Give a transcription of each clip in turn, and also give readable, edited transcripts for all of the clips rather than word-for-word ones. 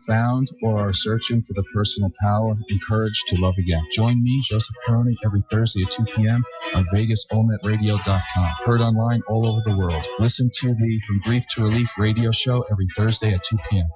found or are searching for the personal power and courage to love again. Join me, Joseph Peroni, every Thursday at 2 p.m. on VegasAllNetRadio.com. Heard online all over the world. Listen to the From Grief to Relief radio show every Thursday at 2 p.m.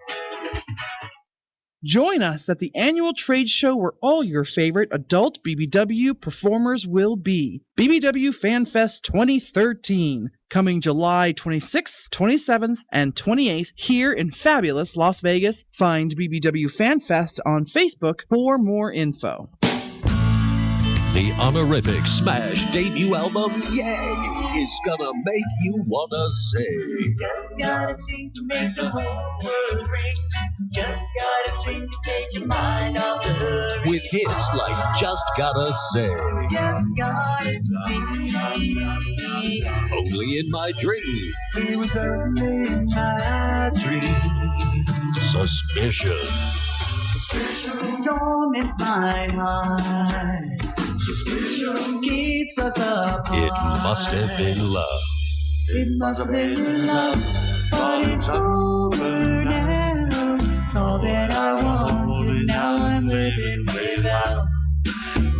Join us at the annual trade show where all your favorite adult BBW performers will be. BBW Fan Fest 2013, coming July 26th, 27th, and 28th here in fabulous Las Vegas. Find BBW Fan Fest on Facebook for more info. The honorific Smash debut album, Yay, is gonna make you wanna sing. Just gotta sing to make the whole world ring. Just gotta sing to take your mind off the hurry. With hits like Just Gotta Say, Just gotta sing. Only in My Dream, It was only in my dream. Suspicion, Storm in my heart. Suspicion keeps us apart. It Must Have Been Love. It must have been love, but it's over now. All that I wanted, now I'm living without.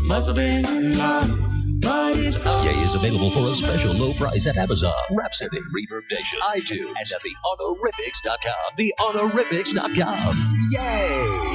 Must have been love, but it's over. Yay is available for a special low price at Amazon, Rhapsody, Reverb Nation, iTunes, and at thehonorifics.com. Thehonorifics.com. Yay!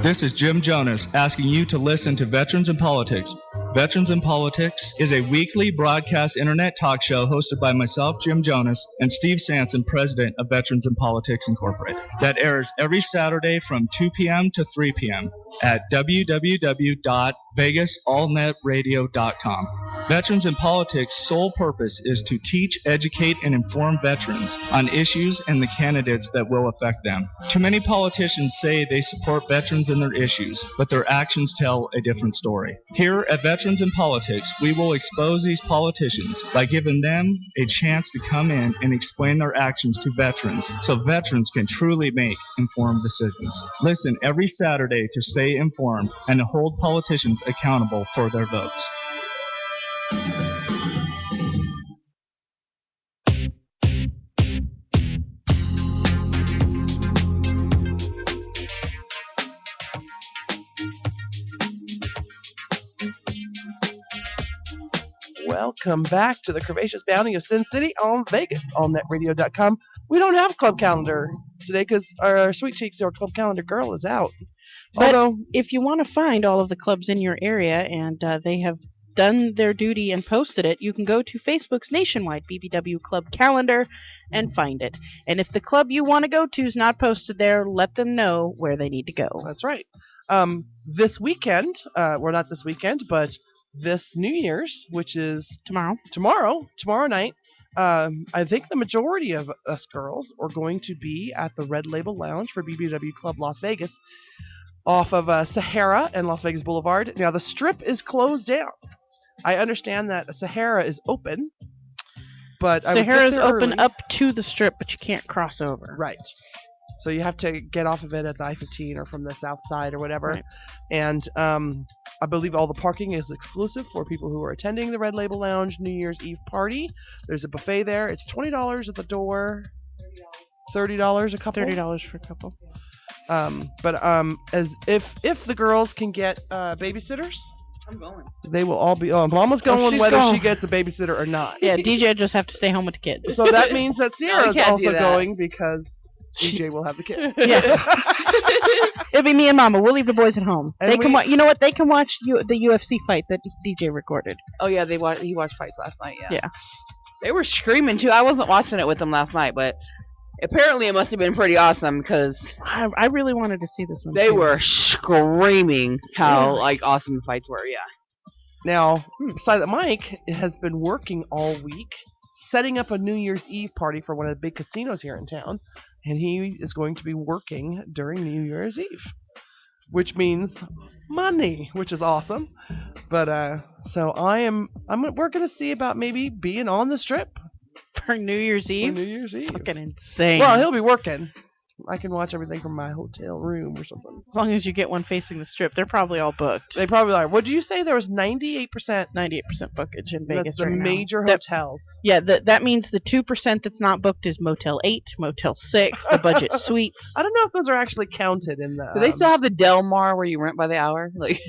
This is Jim Jonas asking you to listen to Veterans in Politics. Veterans in Politics is a weekly broadcast internet talk show hosted by myself, Jim Jonas, and Steve Sanson, president of Veterans in Politics Incorporated, that airs every Saturday from 2 p.m. to 3 p.m. at www.vegasallnetradio.com. Veterans in Politics' sole purpose is to teach, educate, and inform veterans on issues and the candidates that will affect them. Too many politicians say they support veterans and their issues, but their actions tell a different story. Here at Veterans in Politics, we will expose these politicians by giving them a chance to come in and explain their actions to veterans so veterans can truly make informed decisions. Listen every Saturday to stay informed and to hold politicians accountable for their votes. Welcome back to the Curvaceous Bounty of Sin City on Vegas, allnetradio.com. We don't have Club Calendar today because our Sweet Cheeks, our Club Calendar girl, is out. But if you want to find all of the clubs in your area and they have done their duty and posted it, you can go to Facebook's nationwide BBW Club Calendar and find it. And if the club you want to go to is not posted there, let them know where they need to go. That's right. This weekend, well, not this weekend, but this New Year's, which is tomorrow night, I think the majority of us girls are going to be at the Red Label Lounge for BBW Club Las Vegas off of Sahara and Las Vegas Boulevard. Now, the Strip is closed down. I understand that Sahara is open, but Sahara is open up to the Strip, but you can't cross over. Right. So you have to get off of it at the I-15 or from the south side or whatever. Right. And I believe all the parking is exclusive for people who are attending the Red Label Lounge New Year's Eve party. There's a buffet there. It's $20 at the door. $30 a couple. $30 for a couple. But as if the girls can get babysitters, I'm going. They will all be. Mama's going whether she gets a babysitter or not. Yeah, DJ just have to stay home with the kids. So that means that Sierra's also going because DJ will have the kids. Yeah. It'll be me and Mama. We'll leave the boys at home. And they can watch. You know what? They can watch the UFC fight that DJ recorded. Oh yeah, he watched fights last night. Yeah. Yeah. They were screaming too. I wasn't watching it with them last night, but apparently it must have been pretty awesome because I really wanted to see this one. They were screaming how awesome the fights were. Yeah. Now, Silent Mike has been working all week setting up a New Year's Eve party for one of the big casinos here in town, and he is going to be working during New Year's Eve, which means money, which is awesome. But so we're going to see about maybe being on the Strip for New Year's Eve. For New Year's Eve. Fucking insane. Well, he'll be working. I can watch everything from my hotel room or something. As long as you get one facing the strip, they're probably all booked. They probably are. What did you say? There was 98%? 98% bookage in Vegas That's the right now. major hotels. Yeah, that means the 2% that's not booked is Motel 8, Motel 6, the budget suites. I don't know if those are actually counted in the... Do they still have the Del Mar where you rent by the hour? Like,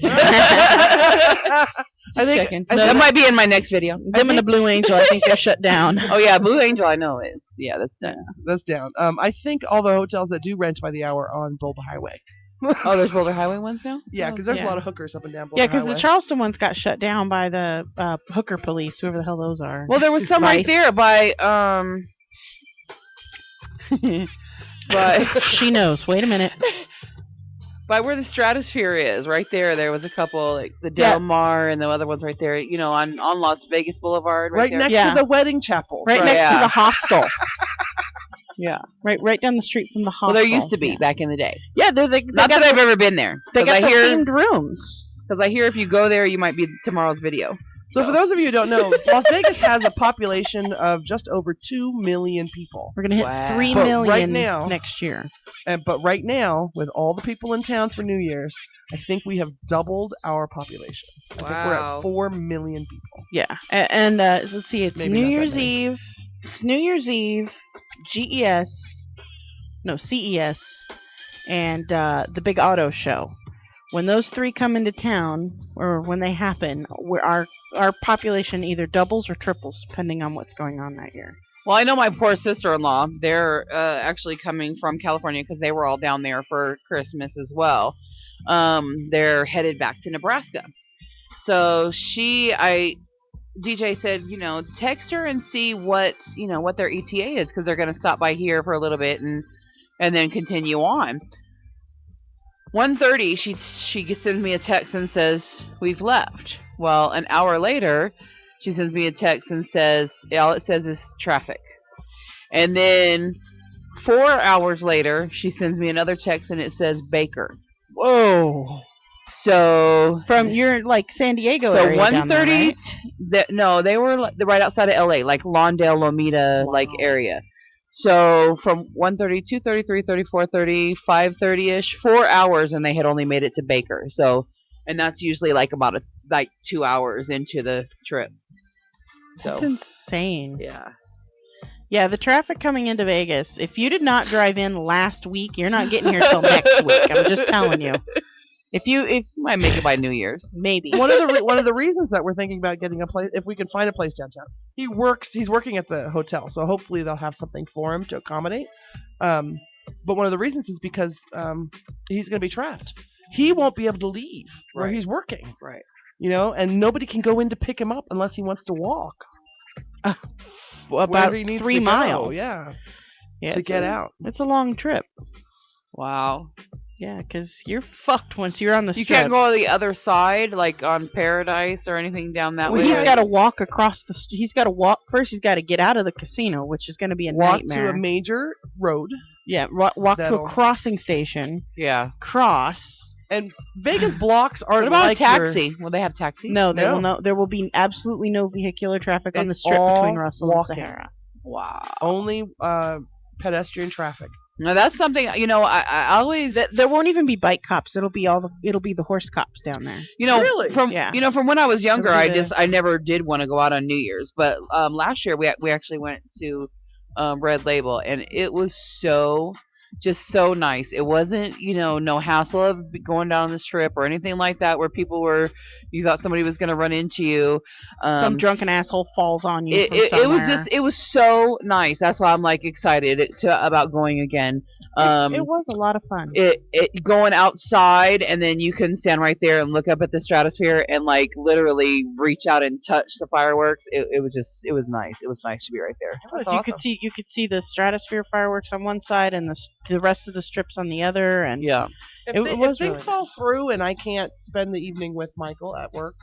I think that might be in my next video. Them and the Blue Angel, I think they're shut down. Oh yeah, Blue Angel, I know is. Yeah, that's done. That's down. I think all the hotels that do rent by the hour are on Boulder Highway. Oh, there's Boulder Highway ones now? Yeah, because there's Yeah. a lot of hookers up and down Boulder Yeah, because Highway. the Charleston ones got shut down by the hooker police, whoever the hell those are. Well, there was some right there by by She knows. Wait a minute. by where the Stratosphere is, right there. There was a couple, like the Del Mar and the other ones right there. You know, on Las Vegas Boulevard, right there. next to the wedding chapel. Right next to the hostel. Yeah. Right down the street from the hostel. Well, there used to be back in the day. Yeah, they Not that I've ever been there. They got I hear themed rooms. Because I hear if you go there, you might be tomorrow's video. So for those of you who don't know, Las Vegas has a population of just over 2 million people. We're gonna hit 3 But million right now, next year. But right now, with all the people in town for New Year's, I think we have doubled our population. I think we're at 4 million people. Yeah, and let's see, it's Maybe New not that Year's many. Eve. It's New Year's Eve, CES, and the big auto show. When those three come into town, or when they happen, our population either doubles or triples, depending on what's going on that year. Well, I know my poor sister-in-law. They're actually coming from California because they were all down there for Christmas as well. They're headed back to Nebraska. So DJ said, text her and see what their ETA is because they're going to stop by here for a little bit and then continue on. 1:30, she sends me a text and says, we've left. Well, an hour later, she sends me a text and says, all it says is traffic. And then 4 hours later, she sends me another text and it says Baker. Whoa. So from your San Diego so area. 1:30. Right? No, they were right outside of LA, like Lawndale, Lomita, area. So from 1:30, 2:30, 3:30, 4:30, 5:30ish, 4 hours, and they had only made it to Baker. So, and that's usually about 2 hours into the trip. So That's insane. Yeah. Yeah, the traffic coming into Vegas. If you did not drive in last week, you're not getting here till next week. I'm just telling you. If you might make it by New Year's, maybe. One of the reasons that we're thinking about getting a place, if we can find a place downtown. He's working at the hotel, so hopefully they'll have something for him to accommodate. But one of the reasons is because he's going to be trapped. He won't be able to leave where he's working. Right. And nobody can go in to pick him up unless he wants to walk. About he needs 3 to miles. Go, yeah. Yeah, To get out. It's a long trip. Wow. Yeah, because you're fucked once you're on the strip. You can't go on the other side, like on Paradise or anything down that way. He's got to walk across the. He's got to walk first. He's got to get out of the casino, which is going to be a nightmare. Walk to a major road. Yeah, walk to a crossing station. Yeah. Cross. And Vegas blocks are What about like a taxi? Will they have taxis? No, there will be absolutely no vehicular traffic on the strip between Russell and Sahara. Wow. Only pedestrian traffic. No, that's something I always. There won't even be bike cops. It'll be the horse cops down there. Really? From when I was younger, I never did want to go out on New Year's. But last year we actually went to Red Label, and it was so nice. It wasn't no hassle of going down the strip or anything like that where you thought somebody was going to run into you. Some drunken asshole falls on you. It was so nice. That's why I'm excited about going again. It was a lot of fun. Going outside, and then you can stand right there and look up at the Stratosphere and literally reach out and touch the fireworks. It was nice. It was nice to be right there. Awesome. You could see the Stratosphere fireworks on one side and the rest of the strips on the other, and yeah. If things fall through and I can't spend the evening with Michael at work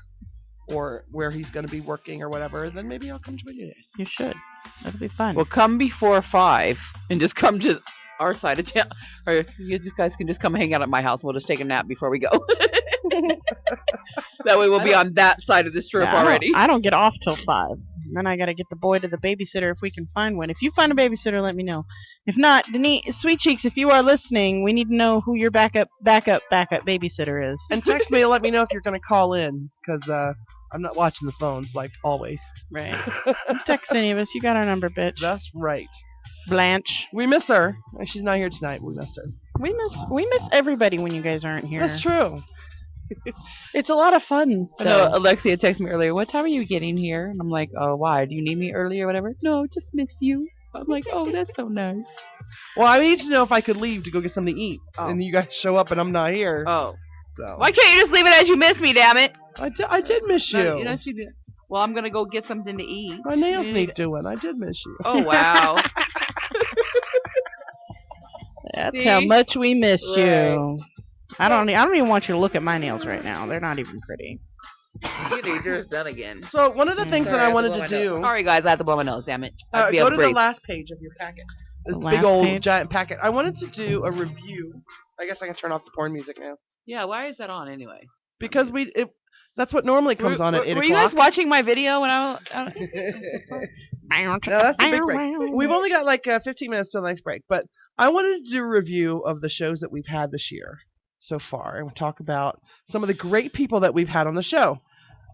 or where he's going to be working or whatever, then maybe I'll come to you guys. You should. That'll be fun. Well, come before 5 and just come to our side of town. Or you guys can just come hang out at my house. We'll just take a nap before we go. That way we'll be on that side of the strip already. I don't get off till 5. And then I got to get the boy to the babysitter if we can find one. If you find a babysitter, let me know. If not, Denise, Sweet Cheeks, if you are listening, we need to know who your backup babysitter is. And text me and let me know if you're going to call in, because I'm not watching the phones like always. Right. Text any of us. You got our number, bitch. That's right. Blanche. We miss her. She's not here tonight. We miss her. We miss everybody when you guys aren't here. That's true. It's a lot of fun. I know Alexia texted me earlier, what time are you getting here? And I'm like, oh, why? Do you need me early or whatever? No, just miss you. I'm like, oh, that's so nice. Well, I need to know if I could leave to go get something to eat. Oh. And you guys show up and I'm not here. Oh. So. Why can't you just leave it as you miss me, damn it? I did miss you. No, you did. Well, I'm going to go get something to eat. My nails need doing. I did miss you. Oh, wow. That's See? how much we missed Right. you. I don't even want you to look at my nails right now. They're not even pretty. You need yours done again. So one of the things that I wanted to do. Sorry, guys, I have to blow my nose, damn it. I have to be Go able to to the breathe. last page of your packet. This The big last old page? giant packet. I wanted to do a review. I guess I can turn off the porn music now. Yeah, why is that on anyway? Because that's what normally comes on at 8 Were o'clock. you guys watching my video when I was... No, that's a big break. We've only got like 15 minutes till the next break, but I wanted to do a review of the shows that we've had this year so far, and we'll talk about some of the great people that we've had on the show.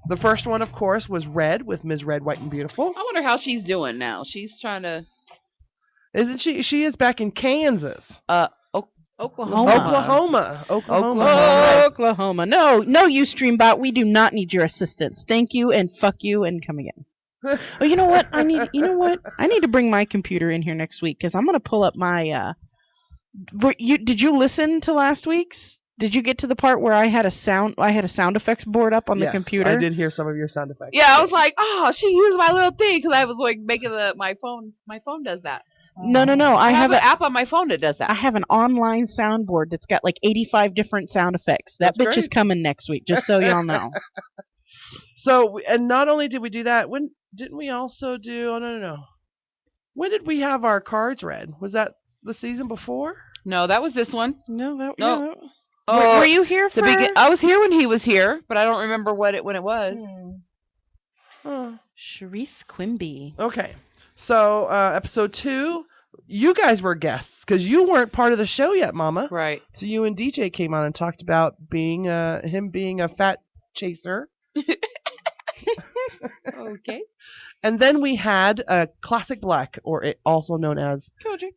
The first one, of course, was Red with Ms. Red, White, and Beautiful. I wonder how she's doing now. She's trying to... Isn't she? She is back in Kansas. Oklahoma. Oklahoma. No, Ustreambot. We do not need your assistance. Thank you and fuck you and come again. Oh, you know what? I need to bring my computer in here next week because I'm gonna pull up my. Did you listen to last week's? Did you get to the part where I had a sound effects board up on the computer? I did hear some of your sound effects. Yeah, I was like, oh, she used my little thing because I was like making my phone. My phone does that. No. I have an app on my phone that does that. I have an online soundboard that's got like 85 different sound effects. That bitch is coming next week, just so y'all know. So, and not only did we do that, when didn't we also do? Oh no. When did we have our cards read? Was that the season before? No, that was this one. No. Were you here for? I was here when he was here, but I don't remember when it was. Sharice Quimby. Okay. So, episode 2, you guys were guests, because you weren't part of the show yet, Mama. Right. So you and DJ came on and talked about him being a fat chaser. Okay. And then we had Classic Black, or also known as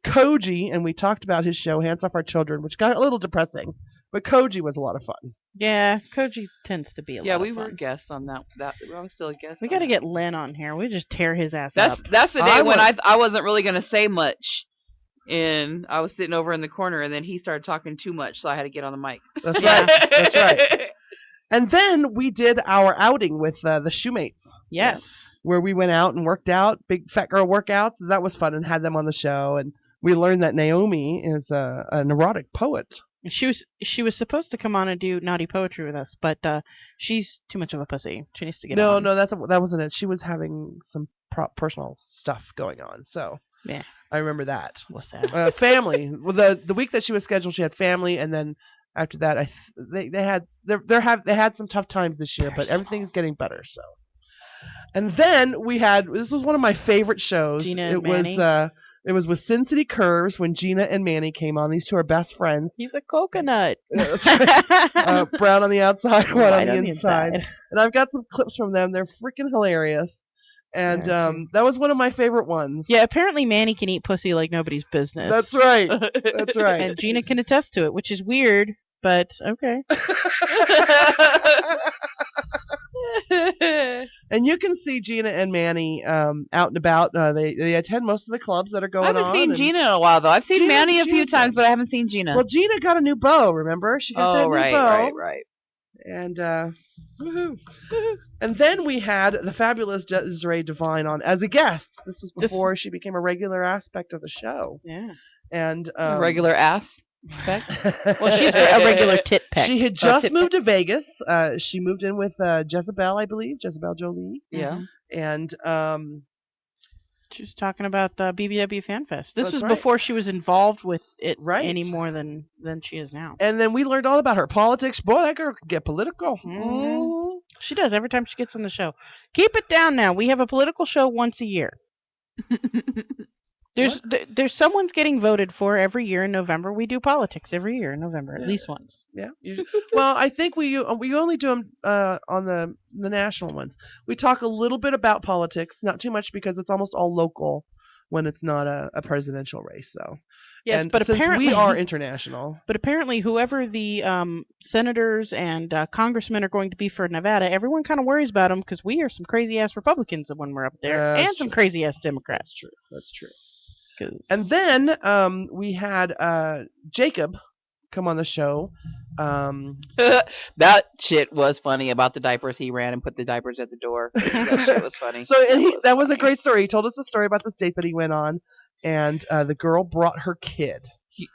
Koji, and we talked about his show, Hands Off Our Children, which got a little depressing. But Koji was a lot of fun. Yeah, Koji tends to be a lot of fun. Yeah, we were guests on that. I was still a guest. We got to get Len on here. We just tear his ass up. That's the day when I wasn't really going to say much. And I was sitting over in the corner, and then he started talking too much, so I had to get on the mic. That's right. That's right. And then we did our outing with the Shoemates. Yes. Where we went out and worked out, big fat girl workouts. That was fun, and had them on the show. And we learned that Naomi is a neurotic poet. She was supposed to come on and do naughty poetry with us, but she's too much of a pussy. She needs to get on. No, that wasn't it. She was having some personal stuff going on. So yeah, I remember that. What's that? Family. Well, the week that she was scheduled, she had family, and then after that, they had some tough times this year, but everything's getting better. So, and then this was one of my favorite shows. Gina and Manny. It was with Sin City Curves when Gina and Manny came on. These two are best friends. He's a coconut. That's right. Brown on the outside, white on the inside. And I've got some clips from them. They're freaking hilarious. And that was one of my favorite ones. Yeah, apparently Manny can eat pussy like nobody's business. That's right. That's right. And Gina can attest to it, which is weird, but okay. And you can see Gina and Manny out and about. They attend most of the clubs that are going on. I haven't seen Gina in a while, though. I've seen Manny a few times, but I haven't seen Gina. Well, Gina got a new beau, remember? She got that new beau. Right. And woohoo. And then we had the fabulous Desiree Devine on as a guest. This was before she became a regular aspect of the show. Yeah. And a regular ass. Well, she's a regular tit peck. She had just moved to Vegas. She moved in with Jezebel, I believe, Jezebel Jolie. Yeah. And she was talking about BBW Fan Fest. This was right. before she was involved with it any more than she is now. And then we learned all about her politics. Boy, that girl could get political. Mm-hmm. She does every time she gets on the show. Keep it down now. We have a political show once a year. There's someone's getting voted for every year in November. We do politics every year in November, at least once. Yeah. Well, I think we only do them on the national ones. We talk a little bit about politics, not too much because it's almost all local when it's not a presidential race. So. Yes, and but since apparently we are international. But apparently, whoever the senators and congressmen are going to be for Nevada, everyone kind of worries about them because we are some crazy ass Republicans when we're up there, and some crazy ass Democrats. That's true. And then we had Jacob come on the show. That shit was funny about the diapers. He ran and put the diapers at the door. That shit was funny. So that was a great story. He told us a story about the state that he went on. And the girl brought her kid.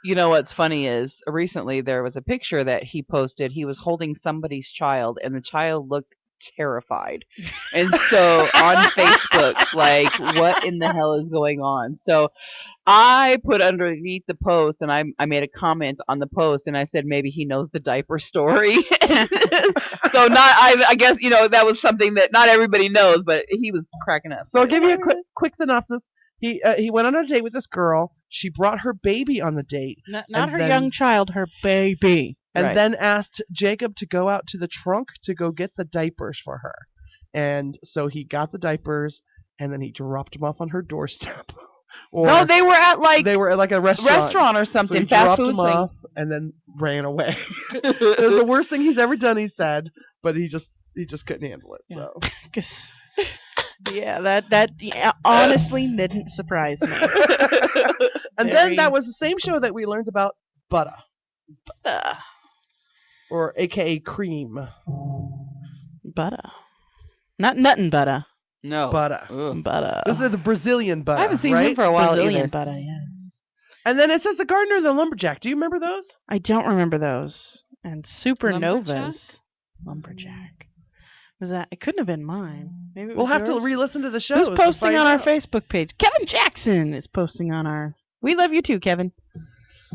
You know what's funny is recently there was a picture that he posted. He was holding somebody's child, and the child looked terrified. And so on Facebook, like, what in the hell is going on? So I put underneath the post, and I made a comment on the post, and I said maybe he knows the diaper story. So I guess that was something that not everybody knows, but he was cracking up. So I'll give you a quick synopsis. He went on a date with this girl. She brought her baby on the date. Not her young child, her baby. And then asked Jacob to go out to the trunk to go get the diapers for her. And so he got the diapers, and then he dropped them off on her doorstep. No, they were at a restaurant or something. So he fast dropped food them thing. off and then ran away. It was the worst thing he's ever done, he said, but he just couldn't handle it. Yeah. So. Yeah, that honestly didn't surprise me. And then that was the same show that we learned about butter. Or AKA cream. Butter. Not nuttin' butter. No. Butter. Butter. This is the Brazilian butter. I haven't seen right? him for a while Brazilian either. butter, yeah. And then it says the gardener and the lumberjack. Do you remember those? I don't remember those. And Supernovas. Lumberjack. Was that? It couldn't have been mine. Maybe it was We'll have yours? to re-listen to the show. Who's posting on our Facebook page? Kevin Jackson is posting on our. We love you too, Kevin.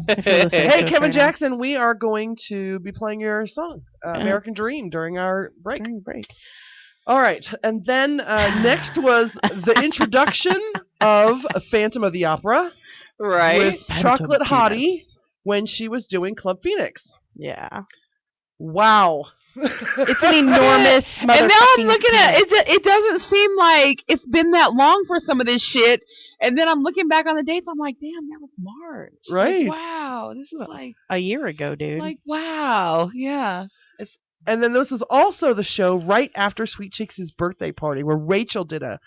Hey, Kevin Jackson, we are going to be playing your song, American Dream, during our break. All right, and then next was the introduction of Phantom of the Opera, right? With Chocolate Hottie when she was doing Club Phoenix. Yeah. Wow. It's an enormous and now I'm looking at it. It doesn't seem like it's been that long for some of this shit. And then I'm looking back on the dates. I'm like, damn, that was March. Right. Like, wow, this is like a year ago, dude. Like, wow, yeah. And then this was also the show right after Sweet Cheeks' birthday party, where Rachel did a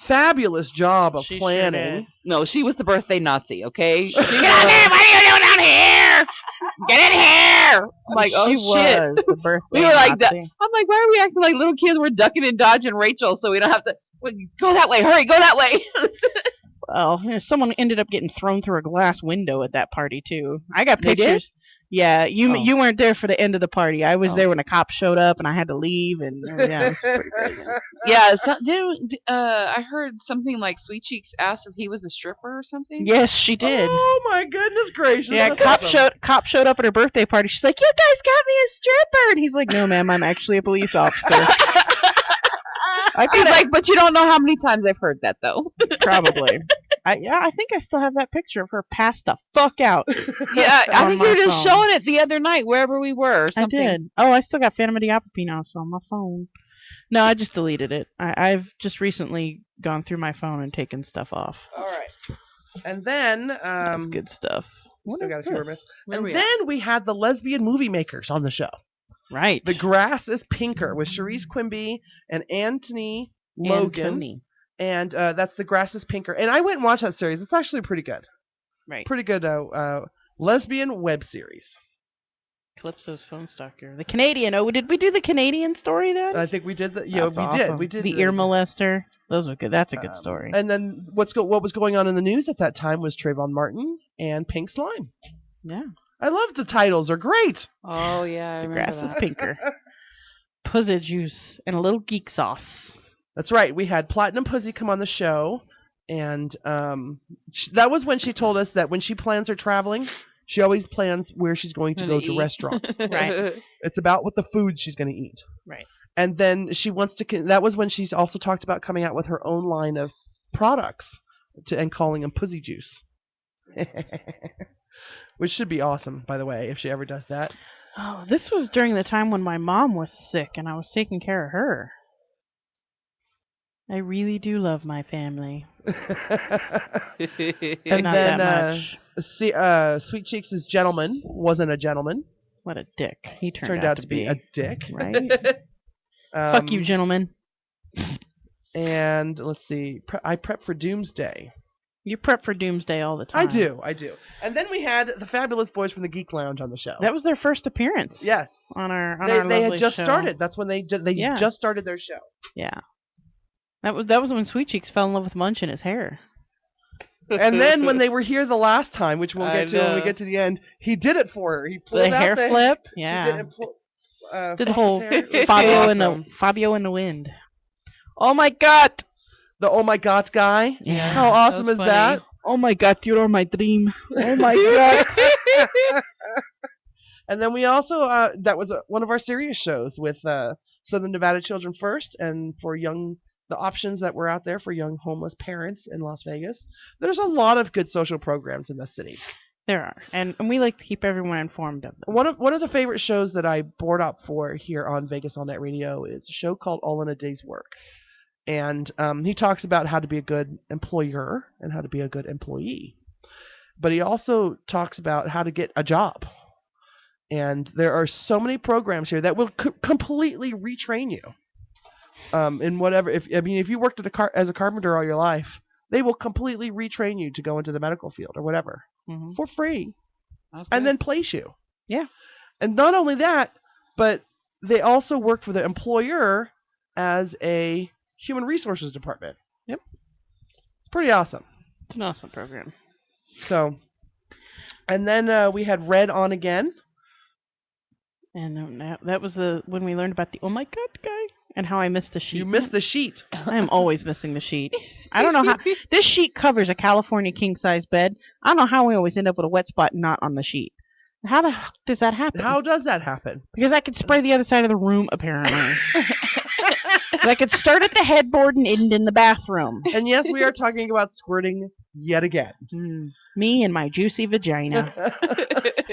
fabulous job of planning. No, she was the birthday Nazi. Okay. Get in here! What are you doing down here? Get in here! I'm like, oh shit. Was the birthday we were like, Nazi. I'm like, why are we acting like little kids? We're ducking and dodging Rachel, so we don't have to go that way. Hurry, go that way. Well, someone ended up getting thrown through a glass window at that party too. I got pictures. Yeah, you weren't there for the end of the party. I was there when the cops showed up, and I had to leave. And yeah, it was pretty crazy. Yeah, I heard something like Sweet Cheeks asked if he was a stripper or something. Yes, she did. Oh my goodness gracious! Yeah, cop showed up at her birthday party. She's like, "You guys got me a stripper," and he's like, "No, ma'am, I'm actually a police officer." He's like, but you don't know how many times I've heard that though. Probably. I think I still have that picture of her passed the fuck out. Yeah, I think you were just showing it the other night wherever we were. Or something. I did. Oh, I still got Phantom of the Opera Pinos on my phone. No, I just deleted it. I've just recently gone through my phone and taken stuff off. All right. And then that's good stuff. Still got a few minutes. And then we had the lesbian movie makers on the show. Right. The Grass is Pinker with Cherise Quimby and Anthony Logan. And that's The Grass is Pinker. And I went and watched that series. It's actually pretty good. Right. Pretty good lesbian web series. Calypso's Phone Stalker. The Canadian. Oh, did we do the Canadian story then? I think we did. We did. The ear molester. Those were good. That's a good story. And then what was going on in the news at that time was Trayvon Martin and Pink Slime. Yeah. I love the titles. They're great. Oh, yeah. I the remember Grass is Pinker. Pussy juice and a little geek sauce. That's right. We had Platinum Pussy come on the show, and that was when she told us that when she plans her traveling, she always plans where she's going to go to restaurants. Right. It's about what the food she's going to eat. Right. And then she wants to. That was when she also talked about coming out with her own line of products and calling them Pussy Juice, which should be awesome, by the way, if she ever does that. Oh, this was during the time when my mom was sick and I was taking care of her. I really do love my family. And Not then that much. Sweet Cheeks' gentleman wasn't a gentleman. What a dick. He Turned out to be a dick. Right? Fuck you, gentlemen. And let's see. I prep for Doomsday. You prep for Doomsday all the time. I do. And then we had the Fabulous Boys from the Geek Lounge on the show. That was their first appearance. Yes. On our they lovely had just show. started. That's when they just started their show. Yeah. That was when Sweet Cheeks fell in love with Munch and his hair. And then when they were here the last time, which we'll get to when we get to the end, he did it for her. He pulled the out hair flip. Yeah. He did the whole Fabio in the wind. Oh my God. The oh my God guy. Yeah. How awesome is that? Oh my God, you are my dream. Oh my God. And then we also that was one of our serious shows with Southern Nevada Children First, and for the options that were out there for young homeless parents in Las Vegas. There's a lot of good social programs in the city. There are, and we like to keep everyone informed of them. One of the favorite shows that I board up for here on Vegas All Net Radio is a show called All in a Day's Work. And he talks about how to be a good employer and how to be a good employee. But he also talks about how to get a job. And there are so many programs here that will completely retrain you. In whatever, if you worked as a carpenter all your life, they will completely retrain you to go into the medical field or whatever for free, and then place you. Yeah. And not only that, but they also work for the employer as a human resources department. Yep. It's pretty awesome. It's an awesome program. So, and then we had Red on again. And that was when we learned about the oh my God guy and how I missed the sheet. You missed the sheet. I am always missing the sheet. I don't know how this sheet covers a California king size bed. I don't know how we always end up with a wet spot not on the sheet. How the heck does that happen? How does that happen? Because I could spray the other side of the room, apparently. I could start at the headboard and end in the bathroom. And yes, we are talking about squirting yet again. Me and my juicy vagina.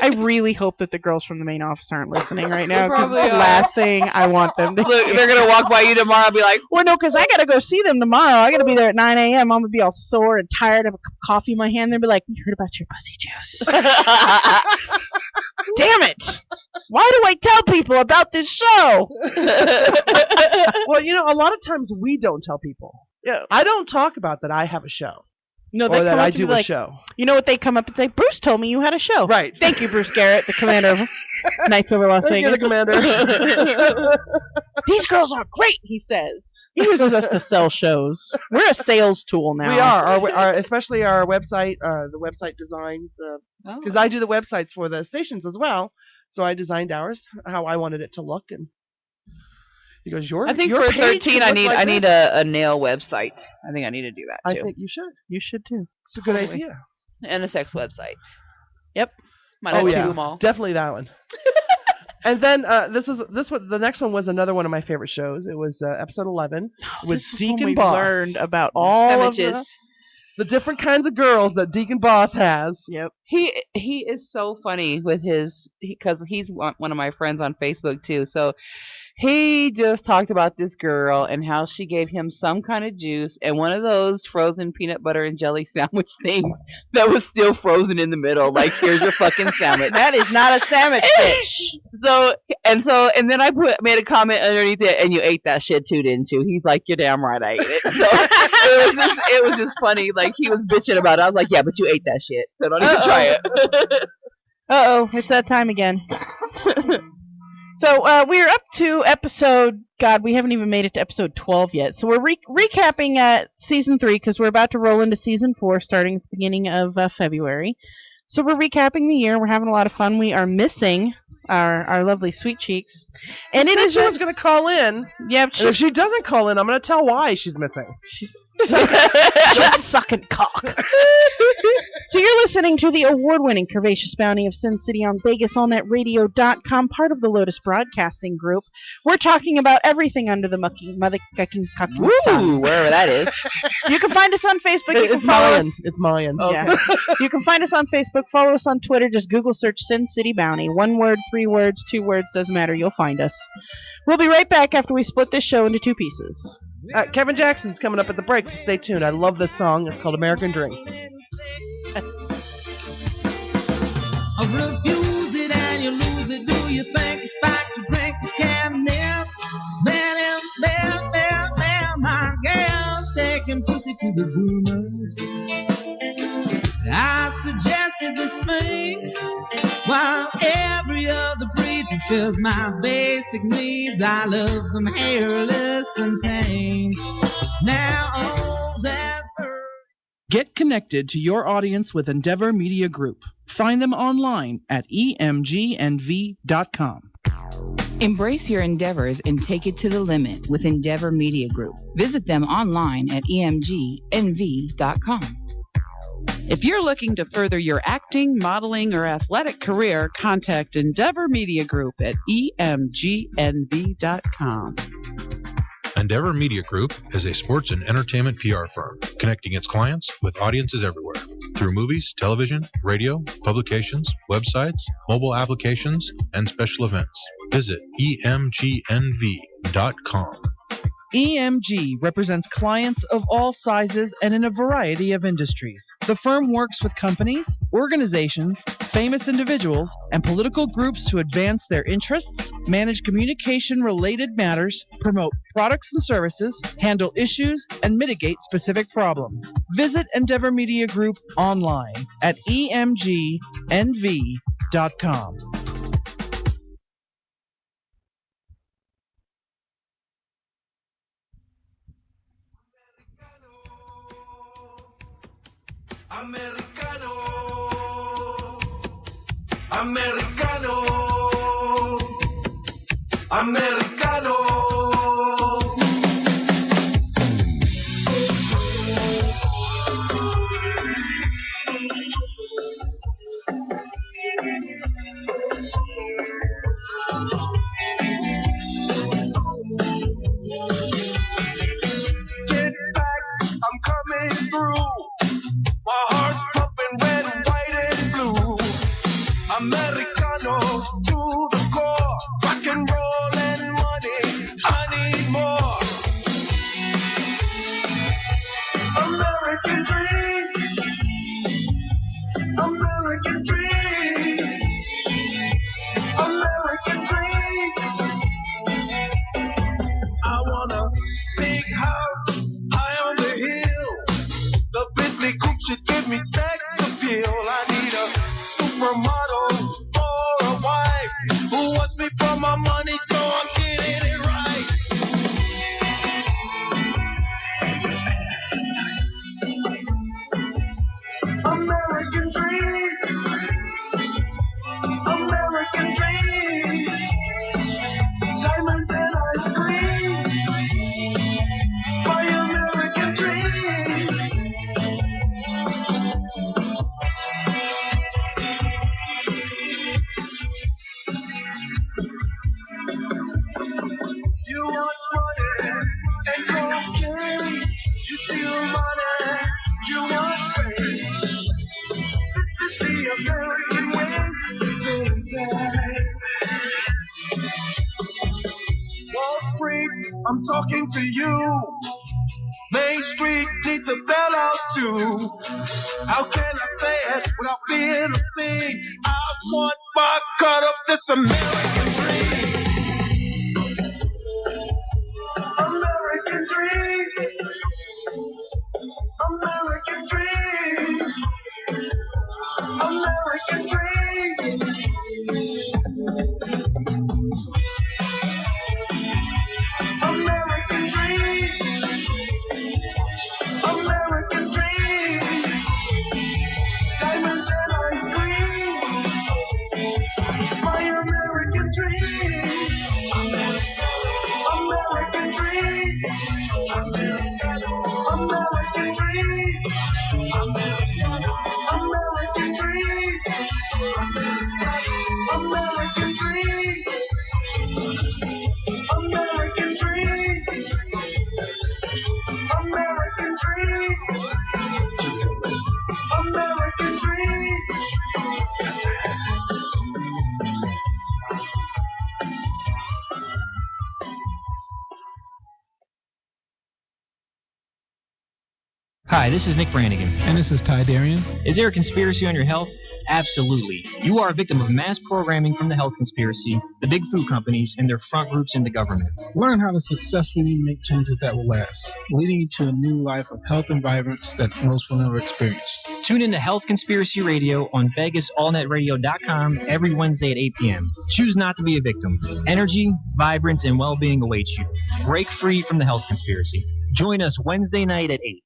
I really hope that the girls from the main office aren't listening right now. Because the last thing I want them to Look, they're going to walk by you tomorrow and be like, well, no, because I got to go see them tomorrow. I got to be there at 9 a.m. I'm going to be all sore and tired. Have a cup of coffee in my hand. They'll be like, we heard about your pussy juice. Damn it. Why do I tell people about this show? Well, a lot of times we don't tell people. Yeah. I don't talk about that I have a show. No, or that I do a show. You know what? They come up and say, Bruce told me you had a show. Right. Thank you, Bruce Garrett, the commander of Knights Over Las Vegas. You're the commander. These girls are great, he says. He uses us to sell shows. We're a sales tool now. We are, especially our website, the website designs, because I do the websites for the stations as well. So I designed ours, how I wanted it to look, and he goes, I think for 13, I need a nail website. I think I need to do that too. I think you should. You should too. It's a good idea. And a sex website. Yep. Might have two of them all. Definitely that one. And then the next one was another one of my favorite shows. It was episode 11 with Deacon Boss. We learned about all of the different kinds of girls that Deacon Boss has. Yep. He is so funny with because he's one of my friends on Facebook too. So he just talked about this girl and how she gave him some kind of juice and one of those frozen peanut butter and jelly sandwich things that was still frozen in the middle. Like, here's your fucking sandwich. That is not a sandwich, bitch. And then I made a comment underneath it, and you ate that shit too, didn't you? He's like, you're damn right I ate it. So it was just funny. Like, he was bitching about it. I was like, yeah, but you ate that shit, so don't even try it. Uh-oh, it's that time again. So we're up to episode, God, we haven't even made it to episode 12 yet. So we're recapping at season 3 because we're about to roll into season 4 starting at the beginning of February. So we're recapping the year. We're having a lot of fun. We are missing our lovely Sweet Cheeks. And she was going to call in. Yeah, and if she doesn't call in, I'm going to tell why she's missing. Just sucking cock. So you're listening to the award-winning Curvaceous Bounty of Sin City on VegasAllNetRadio.com, part of the Lotus Broadcasting Group. We're talking about everything under the motherfucking sun. Wherever that is. You can find us on Facebook. You can It's follow Mayan. us. It's Mayan. Yeah. You can find us on Facebook. Follow us on Twitter. Just Google search Sin City Bounty. 1 word, 3 words, 2 words, doesn't matter. You'll find us. We'll be right back after we split this show into 2 pieces. Kevin Jackson's coming up at the break, so stay tuned. I love this song. It's called American Dream. Refuse it and you lose it. Do you think it's back to drink the can? Man, my girl, taking pussy to the boomers. I suggested the Sphinx, while every other breed fulfills my basic needs. I love them hairless and tame. Now all that Get connected to your audience with Endeavor Media Group. Find them online at emgnv.com. Embrace your endeavors and take it to the limit with Endeavor Media Group. Visit them online at emgnv.com. If you're looking to further your acting, modeling, or athletic career, contact Endeavor Media Group at emgnv.com. Endeavor Media Group is a sports and entertainment PR firm, connecting its clients with audiences everywhere through movies, television, radio, publications, websites, mobile applications, and special events. Visit emgnv.com. EMG represents clients of all sizes and in a variety of industries. The firm works with companies, organizations, famous individuals, and political groups to advance their interests, manage communication-related matters, promote products and services, handle issues, and mitigate specific problems. Visit Endeavor Media Group online at emgnv.com. Americano, Americano, Americano. Get back, I'm coming through. My heart's pumping red, white, and blue. Americano to the core. Rock and roll and money, I need more. American dream. American dream. American dream. I want a big house high on the hill. The Bentley coupe should give me sex appeal. I need a supermodel or a wife who wants me for my money, so I'm getting it right. American dream. American dream. Diamonds and ice cream. My American dream. You want money and cocaine. You steal money. You want fame. This is the American way. Wall Street, I'm talking to you. Main Street needs a bailout too. How can I say it without being a thing? I want my cut of this American dream. American dream. American dream. American dream. American dream. American dream. Diamonds and ice cream. My American dream. American dream. American Hi, this is Nick Brannigan. And this is Ty Darian. Is there a conspiracy on your health? Absolutely. You are a victim of mass programming from the health conspiracy, the big food companies, and their front groups in the government. Learn how to successfully make changes that will last, leading you to a new life of health and vibrance that most will never experience. Tune in to Health Conspiracy Radio on VegasAllNetRadio.com every Wednesday at 8 p.m. Choose not to be a victim. Energy, vibrance, and well-being awaits you. Break free from the health conspiracy. Join us Wednesday night at 8.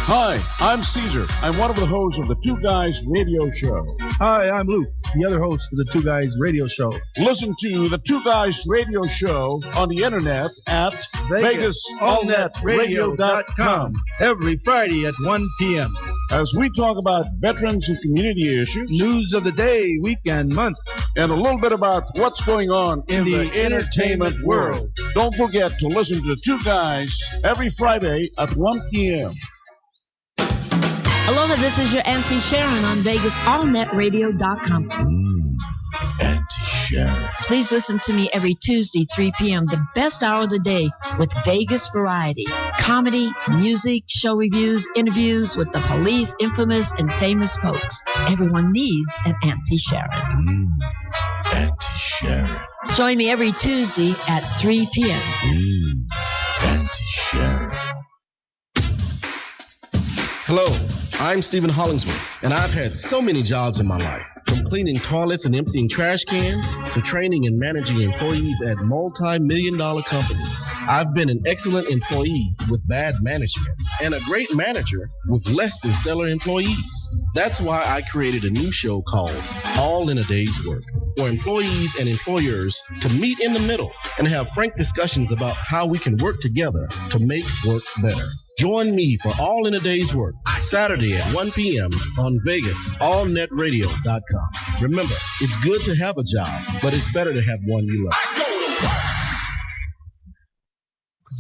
Hi, I'm Caesar. I'm one of the hosts of the Two Guys Radio Show. Hi, I'm Luke, the other host of the Two Guys Radio Show. Listen to the Two Guys Radio Show on the internet at VegasAllNetRadio.com every Friday at 1 p.m. as we talk about veterans and community issues, news of the day, week, and month, and a little bit about what's going on in the entertainment world. Don't forget to listen to the Two Guys every Friday at 1 p.m. Aloha, this is your Auntie Sharon on VegasAllNetRadio.com. Auntie Sharon. Please listen to me every Tuesday, 3 p.m., the best hour of the day with Vegas Variety. Comedy, music, show reviews, interviews with the police, infamous, and famous folks. Everyone needs an Auntie Sharon. Auntie Sharon. Join me every Tuesday at 3 p.m. Auntie Sharon. Hello, I'm Stephen Hollingsworth, and I've had so many jobs in my life. From cleaning toilets and emptying trash cans to training and managing employees at multi-million-dollar companies. I've been an excellent employee with bad management and a great manager with less than stellar employees. That's why I created a new show called All in a Day's Work, for employees and employers to meet in the middle and have frank discussions about how we can work together to make work better. Join me for All in a Day's Work, Saturday at 1 p.m. on VegasAllNetRadio.com. Remember, it's good to have a job, but it's better to have one you love.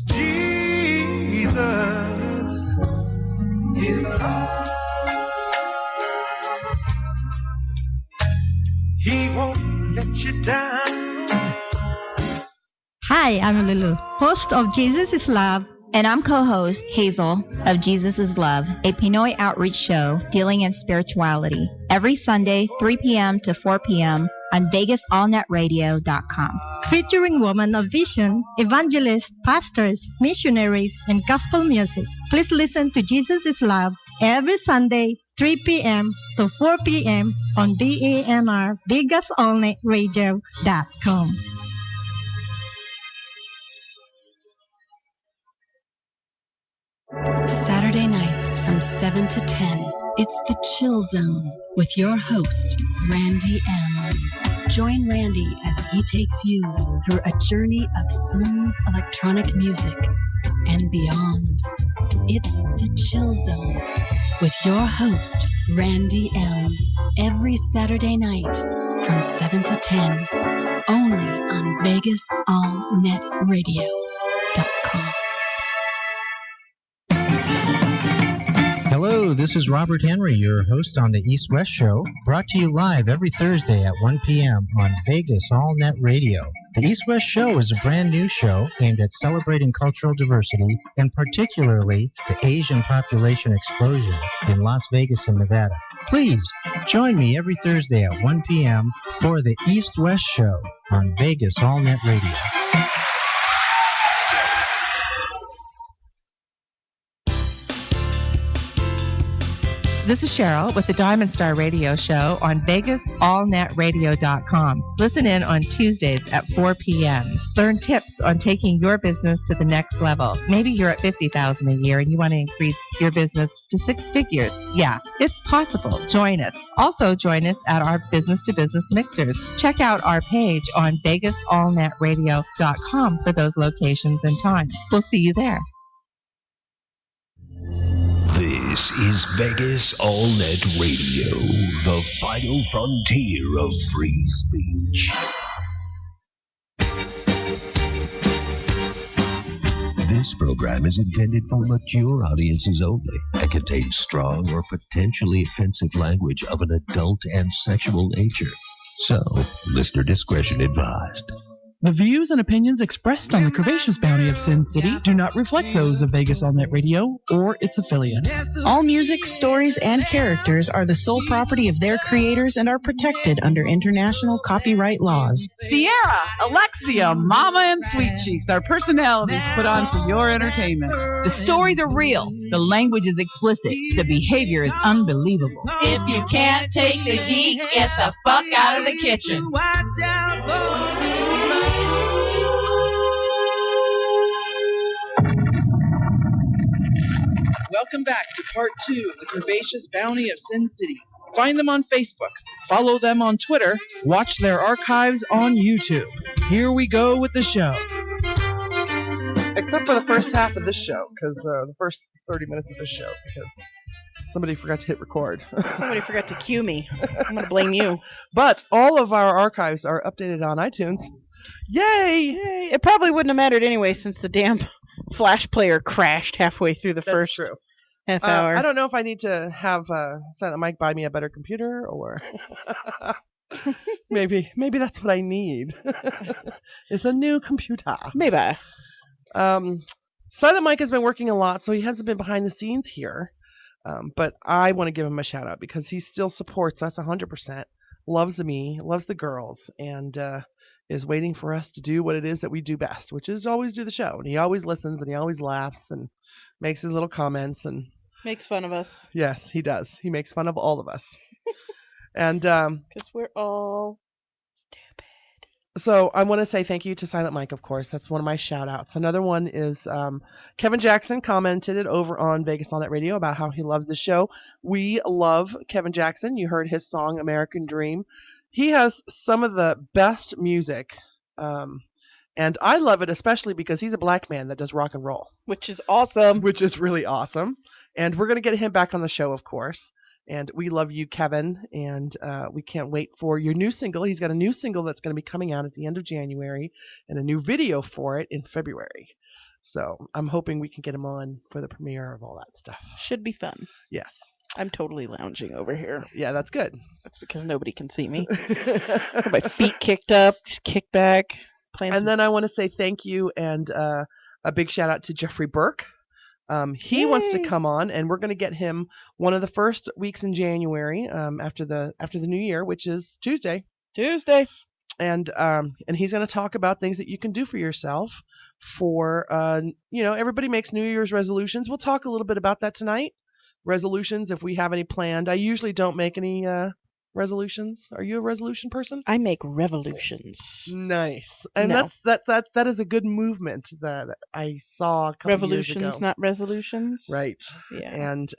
Jesus is love. He won't let you down. Hi, I'm Lulu, host of Jesus is Love. And I'm co-host Hazel of Jesus is Love, a Pinoy outreach show dealing in spirituality. Every Sunday, 3 p.m. to 4 p.m. on VegasAllNetRadio.com. Featuring women of vision, evangelists, pastors, missionaries, and gospel music. Please listen to Jesus is Love every Sunday, 3 p.m. to 4 p.m. on BANR, VegasAllNetRadio.com. Saturday nights from 7 to 10, it's the Chill Zone with your host, Randy M. Join Randy as he takes you through a journey of smooth electronic music and beyond. It's the Chill Zone with your host, Randy M. Every Saturday night from 7 to 10, only on VegasAllNetRadio.com. Hello, this is Robert Henry, your host on the East West Show, brought to you live every Thursday at 1 p.m. on Vegas All Net Radio. The East West Show is a brand new show aimed at celebrating cultural diversity, and particularly the Asian population explosion in Las Vegas and Nevada. Please join me every Thursday at 1 p.m. for the East West Show on Vegas All Net Radio. This is Cheryl with the Diamond Star Radio Show on VegasAllNetRadio.com. Listen in on Tuesdays at 4 p.m. Learn tips on taking your business to the next level. Maybe you're at $50,000 a year and you want to increase your business to 6 figures. Yeah, it's possible. Join us. Also join us at our business-to-business mixers. Check out our page on VegasAllNetRadio.com for those locations and times. We'll see you there. This is Vegas All Net Radio, the final frontier of free speech. This program is intended for mature audiences only and contains strong or potentially offensive language of an adult and sexual nature. So, listener discretion advised. The views and opinions expressed on the Curvaceous Bounty of Sin City do not reflect those of Vegas All Net Radio or its affiliates. All music, stories, and characters are the sole property of their creators and are protected under international copyright laws. Sierra, Alexia, Mama, and Sweet Cheeks are personalities put on for your entertainment. The stories are real. The language is explicit. The behavior is unbelievable. If you can't take the heat, get the fuck out of the kitchen. Welcome back to part 2 of the Curvaceous Bounty of Sin City. Find them on Facebook, follow them on Twitter, watch their archives on YouTube. Here we go with the show. Except for the first half of this show, because the first 30 minutes of this show, because somebody forgot to hit record. Somebody forgot to cue me. I'm going to blame you. But all of our archives are updated on iTunes. Yay! Yay! It probably wouldn't have mattered anyway since the damn Flash player crashed halfway through the first half hour. I don't know if I need to have Silent Mike buy me a better computer, or maybe that's what I need. It's a new computer. Maybe. Silent Mike has been working a lot, so he hasn't been behind the scenes here. But I want to give him a shout out because he still supports us 100%, loves me, loves the girls, and is waiting for us to do what it is that we do best, which is always do the show. And he always listens, and he always laughs, and makes his little comments, and makes fun of us. Yes, he does. He makes fun of all of us. And because we're all stupid. So I want to say thank you to Silent Mike, of course. That's one of my shout outs. Another one is Kevin Jackson commented it over on Vegas All Net Radio about how he loves the show. We love Kevin Jackson. You heard his song American Dream. He has some of the best music, and I love it especially because he's a black man that does rock and roll. Which is awesome. Which is really awesome. And we're going to get him back on the show, of course. And we love you, Kevin, and we can't wait for your new single. He's got a new single that's going to be coming out at the end of January and a new video for it in February. So I'm hoping we can get him on for the premiere of all that stuff. Should be fun. Yes. I'm totally lounging over here. Yeah, that's good. That's because nobody can see me. Got my feet kicked up, just kick back. And then I want to say thank you and a big shout out to Jeffrey Burke. He wants to come on, and we're going to get him one of the first weeks in January after the New Year, which is Tuesday. And he's going to talk about things that you can do for yourself. For everybody makes New Year's resolutions. We'll talk a little bit about that tonight. Resolutions, if we have any planned. I usually don't make any resolutions. Are you a resolution person? I make revolutions. Nice. And that is a good movement that I saw a couple years ago. Revolutions, not resolutions. Right. Yeah. And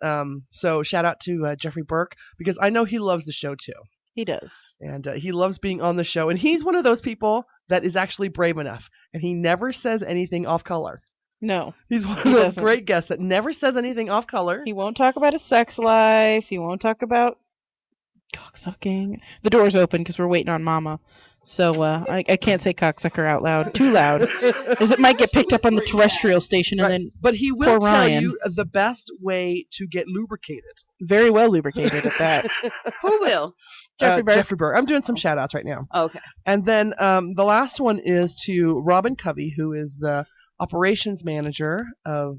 so shout out to Jeffrey Burke because I know he loves the show too. He does. And he loves being on the show. And he's one of those people that is actually brave enough. And he never says anything off color. No. He's one of those great guests that never says anything off color. He won't talk about his sex life. He won't talk about cocksucking. The door's open because we're waiting on Mama. So I can't say cocksucker out loud. Too loud. As it might get picked up on the terrestrial station. And then but he will tell you the best way to get lubricated. Very well lubricated at that. Who will? Jeffrey Burke. I'm doing some shout outs right now. Okay. And then the last one is to Robin Covey, who is the operations manager of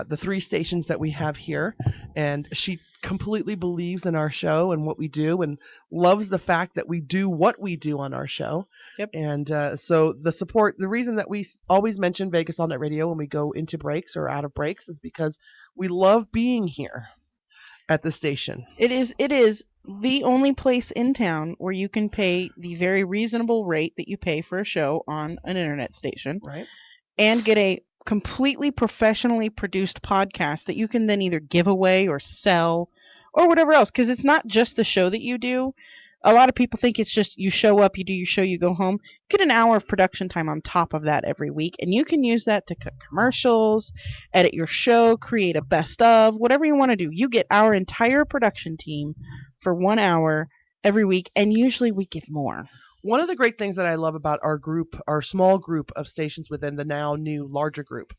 the 3 stations that we have here, and she completely believes in our show and what we do and loves the fact that we do what we do on our show. Yep. And so the reason that we always mention Vegas All Net Radio when we go into breaks or out of breaks is because we love being here at the station. It is the only place in town where you can pay the very reasonable rate that you pay for a show on an internet station. Right. And get a completely professionally produced podcast that you can then either give away or sell or whatever else. Because it's not just the show that you do. A lot of people think it's just you show up, you do your show, you go home. Get an hour of production time on top of that every week. And you can use that to cut commercials, edit your show, create a best of, whatever you want to do. You get our entire production team for 1 hour every week. And usually we give more. One of the great things that I love about our group, our small group of stations within the now new larger group,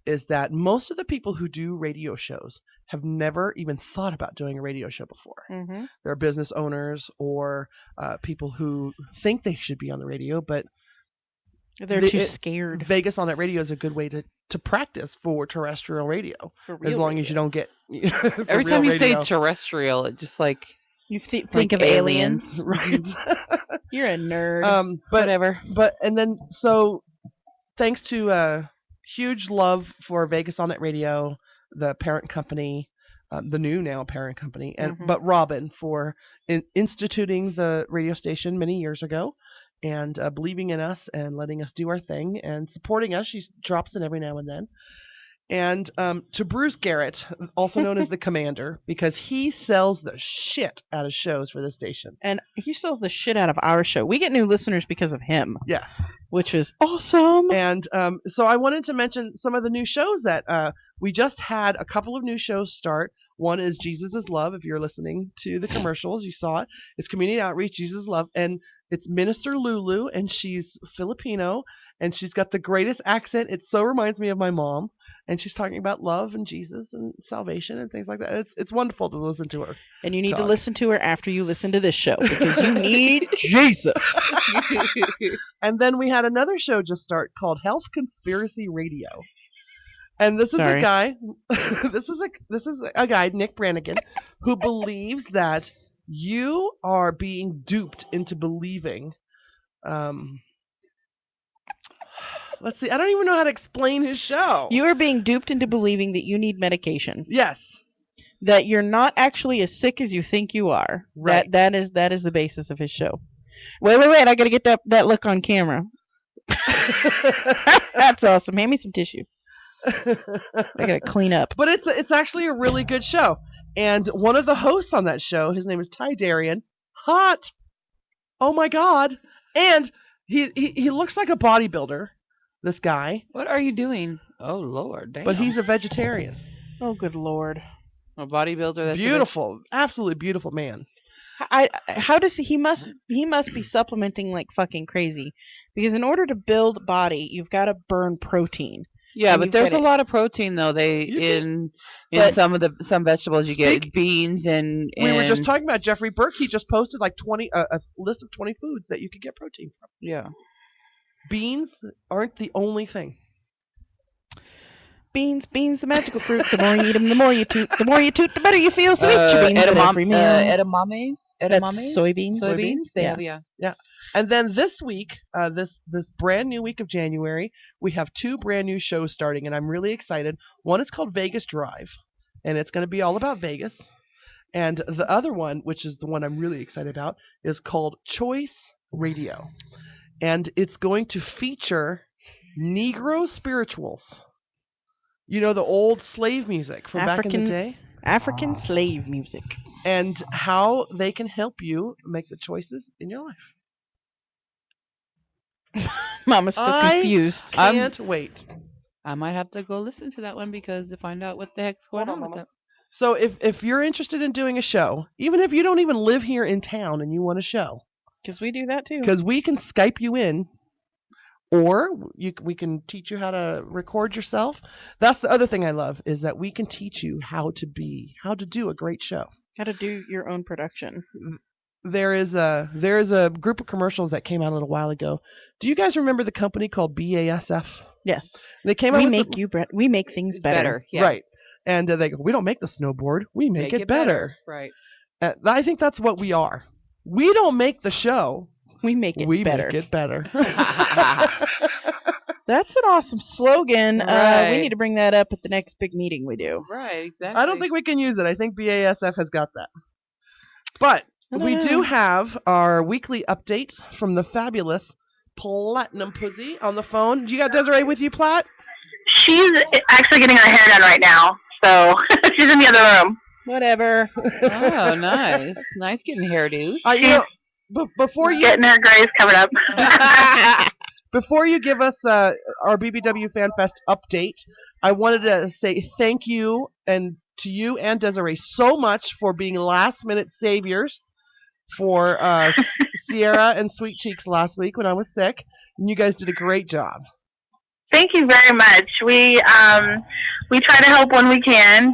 is that most of the people who do radio shows have never even thought about doing a radio show before. Mm-hmm. They're business owners or people who think they should be on the radio, but They're too scared. Vegas All Net Radio is a good way to practice for terrestrial radio. For real as long radio. as you don't get Every time you radio. say terrestrial, it just like you think like of aliens. Right. You're a nerd. Whatever. And then so thanks to huge love for Vegas All Net Radio, the parent company, the new now parent company, and but Robin for instituting the radio station many years ago, and believing in us and letting us do our thing and supporting us. She drops in every now and then. And to Bruce Garrett, also known as the Commander, because he sells the shit out of shows for this station. And he sells the shit out of our show. We get new listeners because of him. Yeah. Which is awesome. And so I wanted to mention some of the new shows that we just had a couple of new shows start. One is Jesus is Love. If you're listening to the commercials, you saw it. It's Community Outreach, Jesus is Love. And it's Minister Lulu, and she's Filipino, and she's got the greatest accent. It so reminds me of my mom. And she's talking about love and Jesus and salvation and things like that. It's wonderful to listen to her. And you need to listen to her after you listen to this show, because you need Jesus. And then we had another show just start called Health Conspiracy Radio. And this is a guy, this is a guy, Nick Brannigan, who believes that you are being duped into believing. Let's see. I don't even know how to explain his show. You are being duped into believing that you need medication. Yes. That you're not actually as sick as you think you are. Right. That is the basis of his show. Wait. I got to get that look on camera. That's awesome. Hand me some tissue. I got to clean up. But it's actually a really good show. And one of the hosts on that show, his name is Ty Darian. Hot. Oh, my God. And he looks like a bodybuilder. This guy. What are you doing? Oh, Lord. Damn. But he's a vegetarian. Oh, good Lord. A bodybuilder. That's beautiful. Absolutely beautiful man. How does he must be supplementing like fucking crazy. Because in order to build body, you've got to burn protein. Yeah, but there's a lot of protein though. In some vegetables you get beans and we were just talking about Jeffrey Burke. He just posted like a list of 20 foods that you could get protein from. Yeah. Beans aren't the only thing. Beans, the magical fruit. The more you eat them, the more you toot. The more you toot, the better you feel. So eat your beans at every meal. Edamame? Soybeans. Soybeans? Yeah. And then this week, this brand new week of January, we have 2 brand new shows starting, and I'm really excited. One is called Vegas Drive, and it's going to be all about Vegas. And the other one, which is the one I'm really excited about, is called Choice Radio. And it's going to feature Negro spirituals. You know, the old slave music from back in the day? African slave music. And how they can help you make the choices in your life. Mama's still confused. I can't wait. I might have to go listen to that one to find out what the heck's going on with it. So if you're interested in doing a show, even if you don't even live here in town and you want a show, because we do that too. Because we can Skype you in, or we can teach you how to record yourself. That's the other thing I love, is that we can teach you how to do a great show. How to do your own production. There is a group of commercials that came out a little while ago. Do you guys remember the company called BASF? Yes. They came out. We make things better. Yeah. Right. And they go, we don't make the snowboard, we make it better. Right. I think that's what we are. We don't make the show. We make it better. We make it better. That's an awesome slogan. Right. We need to bring that up at the next big meeting we do. Right, exactly. I don't think we can use it. I think BASF has got that. But we do have our weekly update from the fabulous Platinum Pussy on the phone. You got Desiree with you, Plat? She's actually getting her hair done right now, so she's in the other room. Whatever. Oh, nice. Nice getting hairdos. Before you getting her grays covered up. Before you give us our BBW Fan Fest update, I wanted to say thank you to you and Desiree so much for being last-minute saviors for Sierra and Sweet Cheeks last week when I was sick. And you guys did a great job. Thank you very much. We try to help when we can.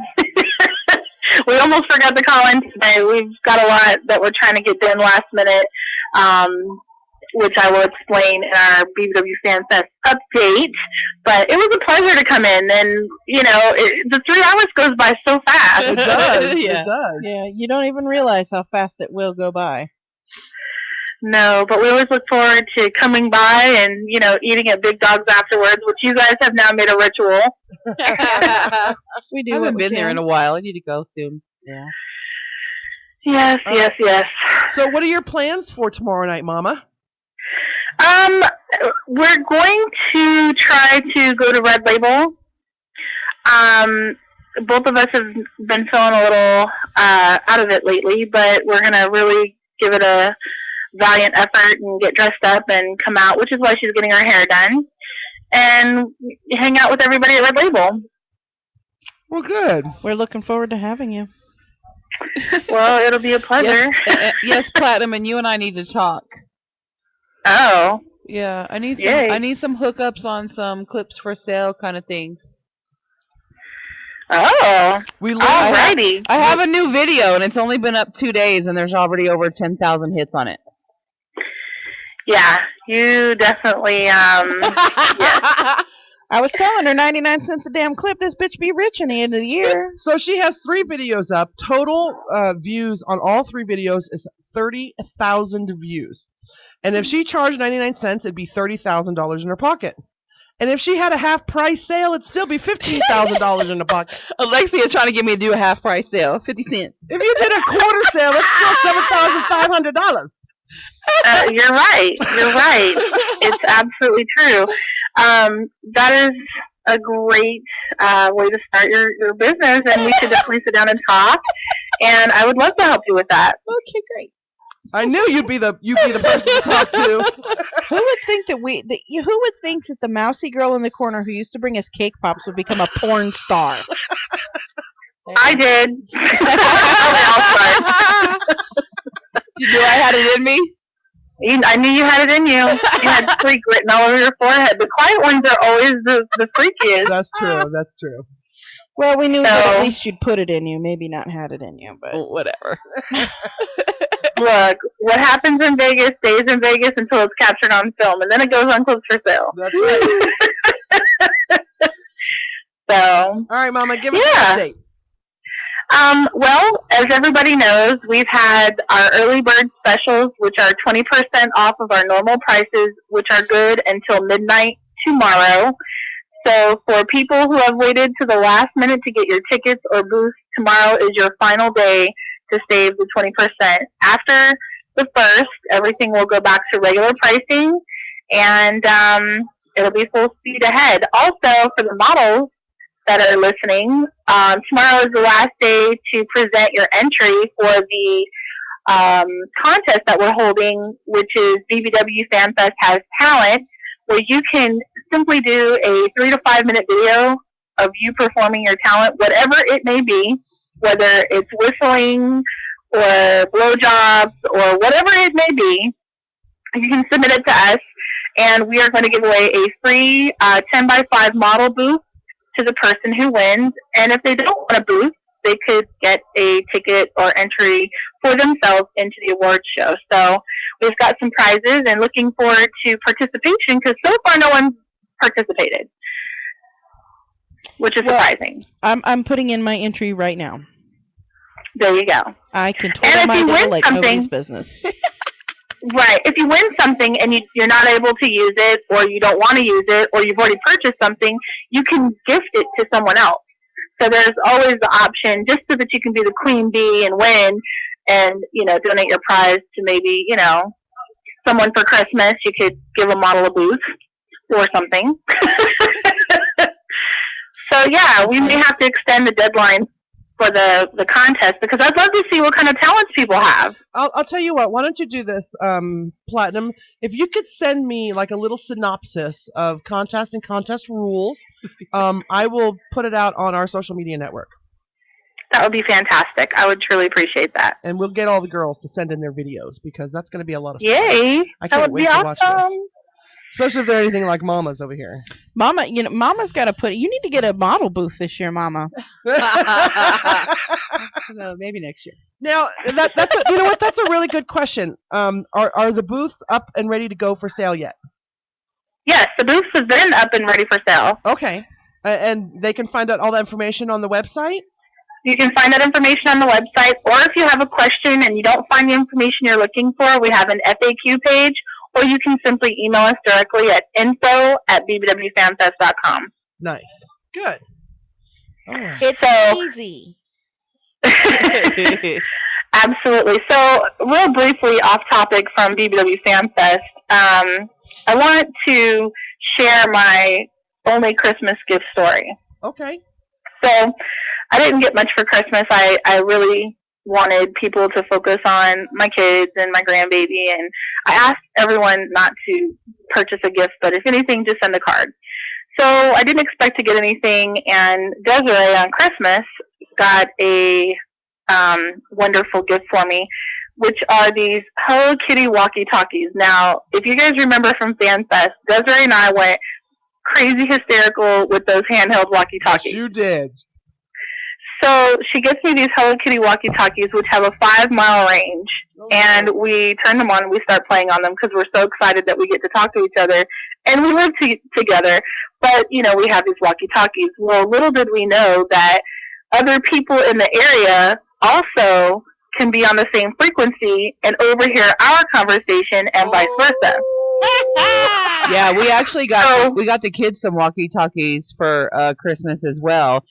We almost forgot to call in today. We've got a lot that we're trying to get done last minute. which I will explain in our BBW Fan Fest update. But it was a pleasure to come in, and the 3 hours goes by so fast. It does. Yeah. It does. Yeah, you don't even realize how fast it will go by. No, but we always look forward to coming by and, eating at Big Dog's afterwards, which you guys have now made a ritual. We do. I haven't what we been there can. in a while. I need to go soon. Yeah. Yes. So what are your plans for tomorrow night, Mama? We're going to try to go to Red Label. Both of us have been feeling a little out of it lately, but we're going to really give it a valiant effort and get dressed up and come out, which is why she's getting her hair done, and hang out with everybody at Red Label. Well, good. We're looking forward to having you. Well, it'll be a pleasure. Yes, Platinum, and you and I need to talk. Oh. Yeah, I need some hookups on some clips for sale kind of things. Oh. Alrighty. I have a new video, and it's only been up 2 days, and there's already over 10,000 hits on it. Yeah, you definitely, yeah. I was telling her 99 cents a damn clip, this bitch be rich in the end of the year. So she has 3 videos up. Total views on all 3 videos is 30,000 views. And if she charged 99 cents, it'd be $30,000 in her pocket. And if she had a half-price sale, it'd still be $15,000 in the pocket. Alexia is trying to get me to do a half-price sale, 50 cents. If you did a quarter sale, that's still $7,500. You're right. It's absolutely true. That is a great way to start your business, and we should definitely sit down and talk. And I would love to help you with that. Okay, great. I knew you'd be the person to talk to. Who would think who would think that the mousy girl in the corner who used to bring us cake pops would become a porn star? I did. You knew I had it in me? I knew you had it in you. You had freak written all over your forehead. The quiet ones are always the freakiest. That's true. Well, we knew that at least you'd put it in you. Maybe not had it in you, but whatever. Look, what happens in Vegas stays in Vegas until it's captured on film, and then it goes on clips for sale. That's right. So. All right, Mama, give us an update. Well, as everybody knows, we've had our early bird specials, which are 20% off of our normal prices, which are good until midnight tomorrow. So for people who have waited to the last minute to get your tickets or booths, tomorrow is your final day to save the 20%. After the 1st, everything will go back to regular pricing, and it'll be full speed ahead. Also, for the models that are listening, tomorrow is the last day to present your entry for the contest that we're holding, which is BBW Fan Fest Has Talent, where you can simply do a 3 to 5 minute video of you performing your talent, whatever it may be, whether it's whistling or blowjobs or whatever it may be. You can submit it to us, and we are going to give away a free 10 by 5 model booth to the person who wins. And if they don't want a booth, they could get a ticket or entry for themselves into the awards show. So we've got some prizes and looking forward to participation, because so far no one's participated, which is surprising. I'm putting in my entry right now. There you go. I can totally mind it like nobody's business. Right. If you win something and you're not able to use it, or you don't want to use it, or you've already purchased something, you can gift it to someone else. So there's always the option, just so that you can be the queen bee and win, and donate your prize to maybe someone for Christmas. You could give a model a booth or something. So yeah, we may have to extend the deadline for the contest, because I'd love to see what kind of talents people have. I'll tell you what, why don't you do this, Platinum? If you could send me like a little synopsis of contest and contest rules, I will put it out on our social media network. That would be fantastic. I would truly appreciate that. And we'll get all the girls to send in their videos, because that's going to be a lot of fun. Yay! I That can't would wait be to watch awesome. this. Especially if they're anything like Mama's over here. Mama, Mama's got to you need to get a model booth this year, Mama. No, maybe next year. Now, that's you know what? That's a really good question. Are the booths up and ready to go for sale yet? Yes, the booths have been up and ready for sale. Okay. And they can find out all that information on the website? You can find that information on the website, or if you have a question and you don't find the information you're looking for, we have an FAQ page, or you can simply email us directly at info@bbwfanfest.com. Nice. Good. Right. It's easy. Absolutely. So, real briefly, off topic from BBW Fan Fest, I want to share my only Christmas gift story. Okay. So, I didn't get much for Christmas. I really wanted people to focus on my kids and my grandbaby, and I asked everyone not to purchase a gift, but if anything, just send a card. So I didn't expect to get anything, and Desiree on Christmas got a wonderful gift for me, which are these Hello Kitty walkie-talkies. Now, if you guys remember from Fan Fest, Desiree and I went crazy hysterical with those handheld walkie-talkies. Yes, you did. So she gets me these Hello Kitty walkie-talkies, which have a 5-mile range, and we turn them on and we start playing on them because we're so excited that we get to talk to each other, and we live together. But, you know, we have these walkie-talkies. Well, little did we know that other people in the area also can be on the same frequency and overhear our conversation and vice versa. Yeah, we actually got the kids some walkie-talkies for Christmas as well.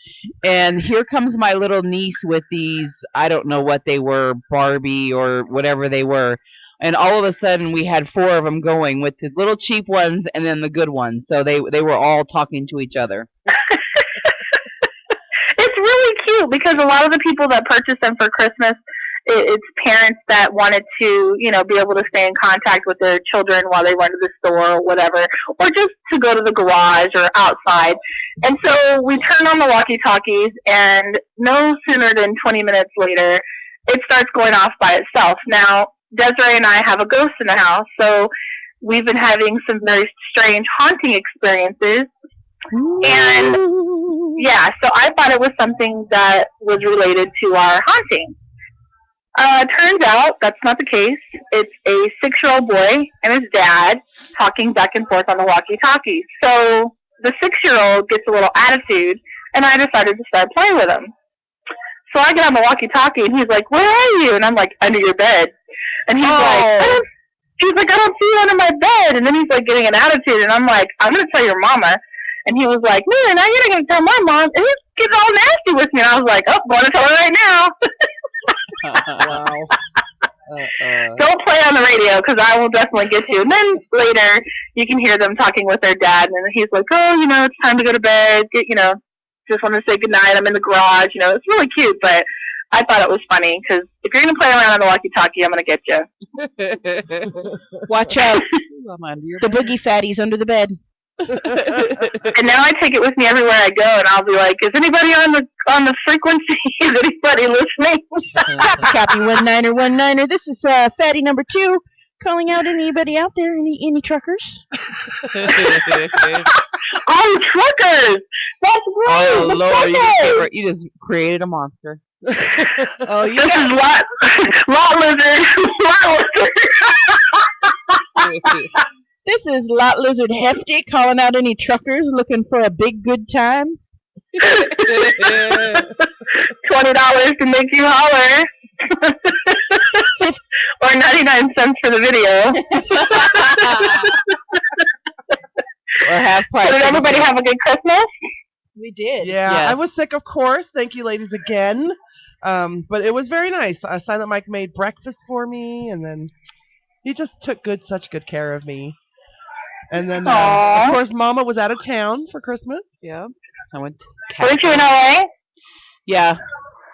And here comes my little niece with these, I don't know what they were, Barbie or whatever they were. And all of a sudden we had 4 of them going with the little cheap ones and then the good ones. So they were all talking to each other. It's really cute because a lot of the people that purchase them for Christmas, it's parents that wanted to, you know, be able to stay in contact with their children while they run to the store or whatever, or just to go to the garage or outside. And so we turn on the walkie-talkies, and no sooner than 20 minutes later, it starts going off by itself. Now, Desiree and I have a ghost in the house, so we've been having some very strange haunting experiences. And, yeah, so I thought it was something that was related to our haunting. Turns out that's not the case. It's a 6-year-old boy and his dad talking back and forth on the walkie-talkie. So the 6-year-old gets a little attitude, and I decided to start playing with him. So I get on the walkie-talkie, and he's like, "Where are you?" And I'm like, "Under your bed." And he's like, "I don't see you under my bed." And then he's like getting an attitude, and I'm like, "I'm going to tell your mama." And he was like, "No, now you're going to tell my mom." And he's getting all nasty with me. And I was like, "Oh, going to tell her right now." Wow. Don't play on the radio because I will definitely get you. And then later you can hear them talking with their dad, and he's like, "Oh, you know, it's time to go to bed. Just want to say goodnight. I'm in the garage." You know, it's really cute, but I thought it was funny because if you're going to play around on the walkie-talkie, I'm going to get you. Watch out. The boogie fatty's under the bed. And now I take it with me everywhere I go, and I'll be like, "Is anybody on the frequency? Is anybody listening?" Copy 1919er. This is fatty number 2 calling out anybody out there, any truckers? Oh, truckers! That's great. Oh Lord, you just created a monster. Oh, this is lot lizard. Lot lizard. This is Lot Lizard Hefty calling out any truckers looking for a big good time. $20 to make you holler. Or 99 cents for the video. Or half price. So did everybody have a good Christmas? We did. Yeah, yes. I was sick, of course. Thank you, ladies, again. But it was very nice. Silent Mike made breakfast for me, and then he just took such good care of me. And then, of course, Mama was out of town for Christmas. Yeah. I went. Weren't you in LA? Yeah.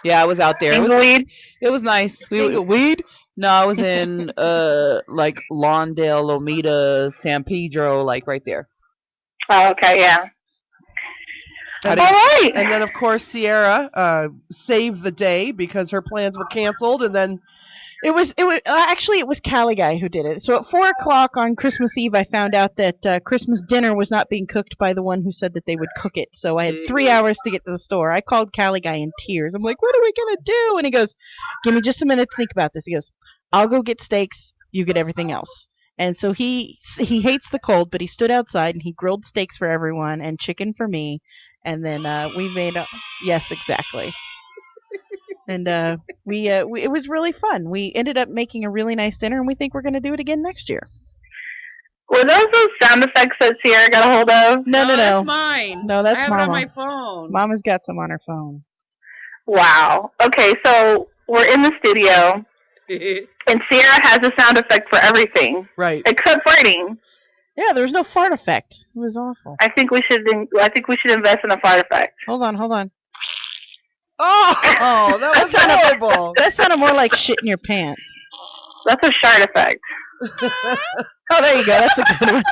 Yeah, I was out there. Weed? It was nice. Weed? No, I was in like Lawndale, Lomita, San Pedro, like right there. Oh, okay, yeah. And, all right. And then, of course, Sierra saved the day because her plans were canceled, and then Actually, it was Cali Guy who did it. So at 4:00 on Christmas Eve, I found out that Christmas dinner was not being cooked by the one who said that they would cook it. So I had 3 hours to get to the store. I called Cali Guy in tears. I'm like, what are we gonna do? And he goes, give me just a minute to think about this. He goes, I'll go get steaks. You get everything else. And so he hates the cold, but he stood outside and he grilled steaks for everyone and chicken for me. And then we made yes, exactly. And it was really fun. We ended up making a really nice dinner, and we think we're going to do it again next year. Were those sound effects that Sierra got a hold of? No. That's mine. No, that's I have Mama. it on my phone. Mama's got some on her phone. Wow. Okay, so we're in the studio, and Sierra has a sound effect for everything. Right. Except farting. Yeah, there was no fart effect. It was awful. I think we should invest in a fart effect. Hold on. Oh, that was horrible. That sounded more like shit in your pants. That's a shart effect. Oh, there you go. That's a good one.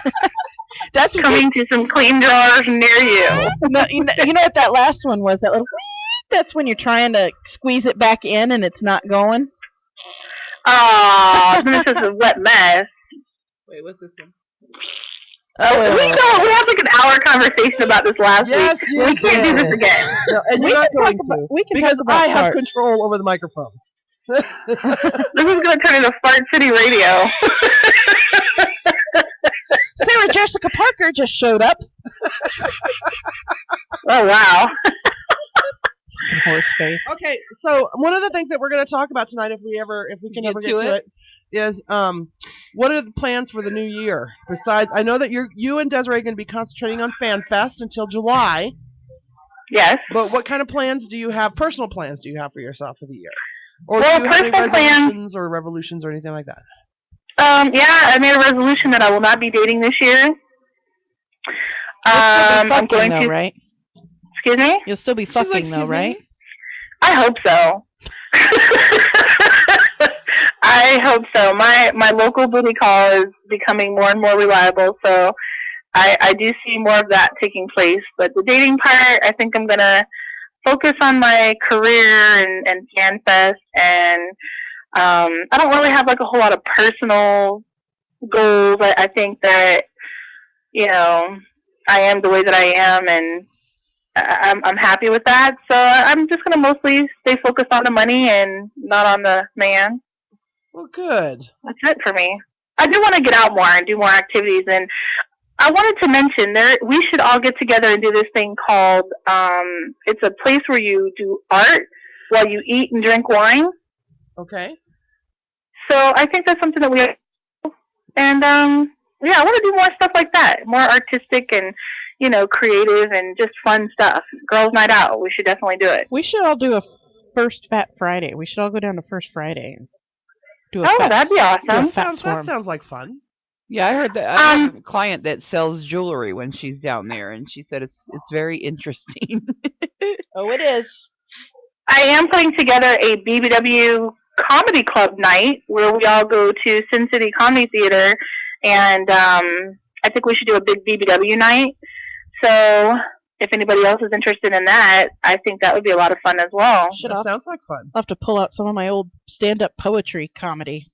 That's coming to some clean drawers near you. No, you know what that last one was? That little. That's when you're trying to squeeze it back in and it's not going. Oh, this is a wet mess. Wait, what's this one? We had like an hour conversation about this last week. We can't do this again. No, and you're not going to. Because I have control over the microphone. This is going to turn into Fart City Radio. Sarah Jessica Parker just showed up. Oh, wow. Horse face. Okay, so one of the things that we're going to talk about tonight, if we can ever get to it, is what are the plans for the new year? Besides, I know that you and Desiree are going to be concentrating on FanFest until July. Yes. But what kind of plans do you have? Personal plans do you have for yourself for the year? Or well, do you have any personal resolutions or revolutions or anything like that? Yeah, I made a resolution that I will not be dating this year. I'm going though, to. Right? Excuse me? You'll still be fucking though, right? I hope so. I hope so. My local booty call is becoming more and more reliable, so I do see more of that taking place. But the dating part, I think I'm going to focus on my career and FanFest, and I don't really have like a whole lot of personal goals. I think that, I am the way that I am, and I'm happy with that. So I'm just going to mostly stay focused on the money and not on the man. Well, good. That's it for me. I do want to get out more and do more activities, and I wanted to mention we should all get together and do this thing called, it's a place where you do art while you eat and drink wine. Okay. So I think that's something that we have. And, yeah, I want to do more stuff like that, more artistic and, creative and just fun stuff. Girls' night out. We should definitely do it. We should all do a First Fat Friday. We should all go down to First Friday and do a that'd be awesome. That sounds like fun. Yeah, I heard that. I have a client that sells jewelry when she's down there, and she said it's very interesting. Oh, it is. I am putting together a BBW comedy club night where we all go to Sin City Comedy Theater, and I think we should do a big BBW night. So if anybody else is interested in that, I think that would be a lot of fun as well. That sounds like fun. I'll have to pull out some of my old stand-up poetry comedy.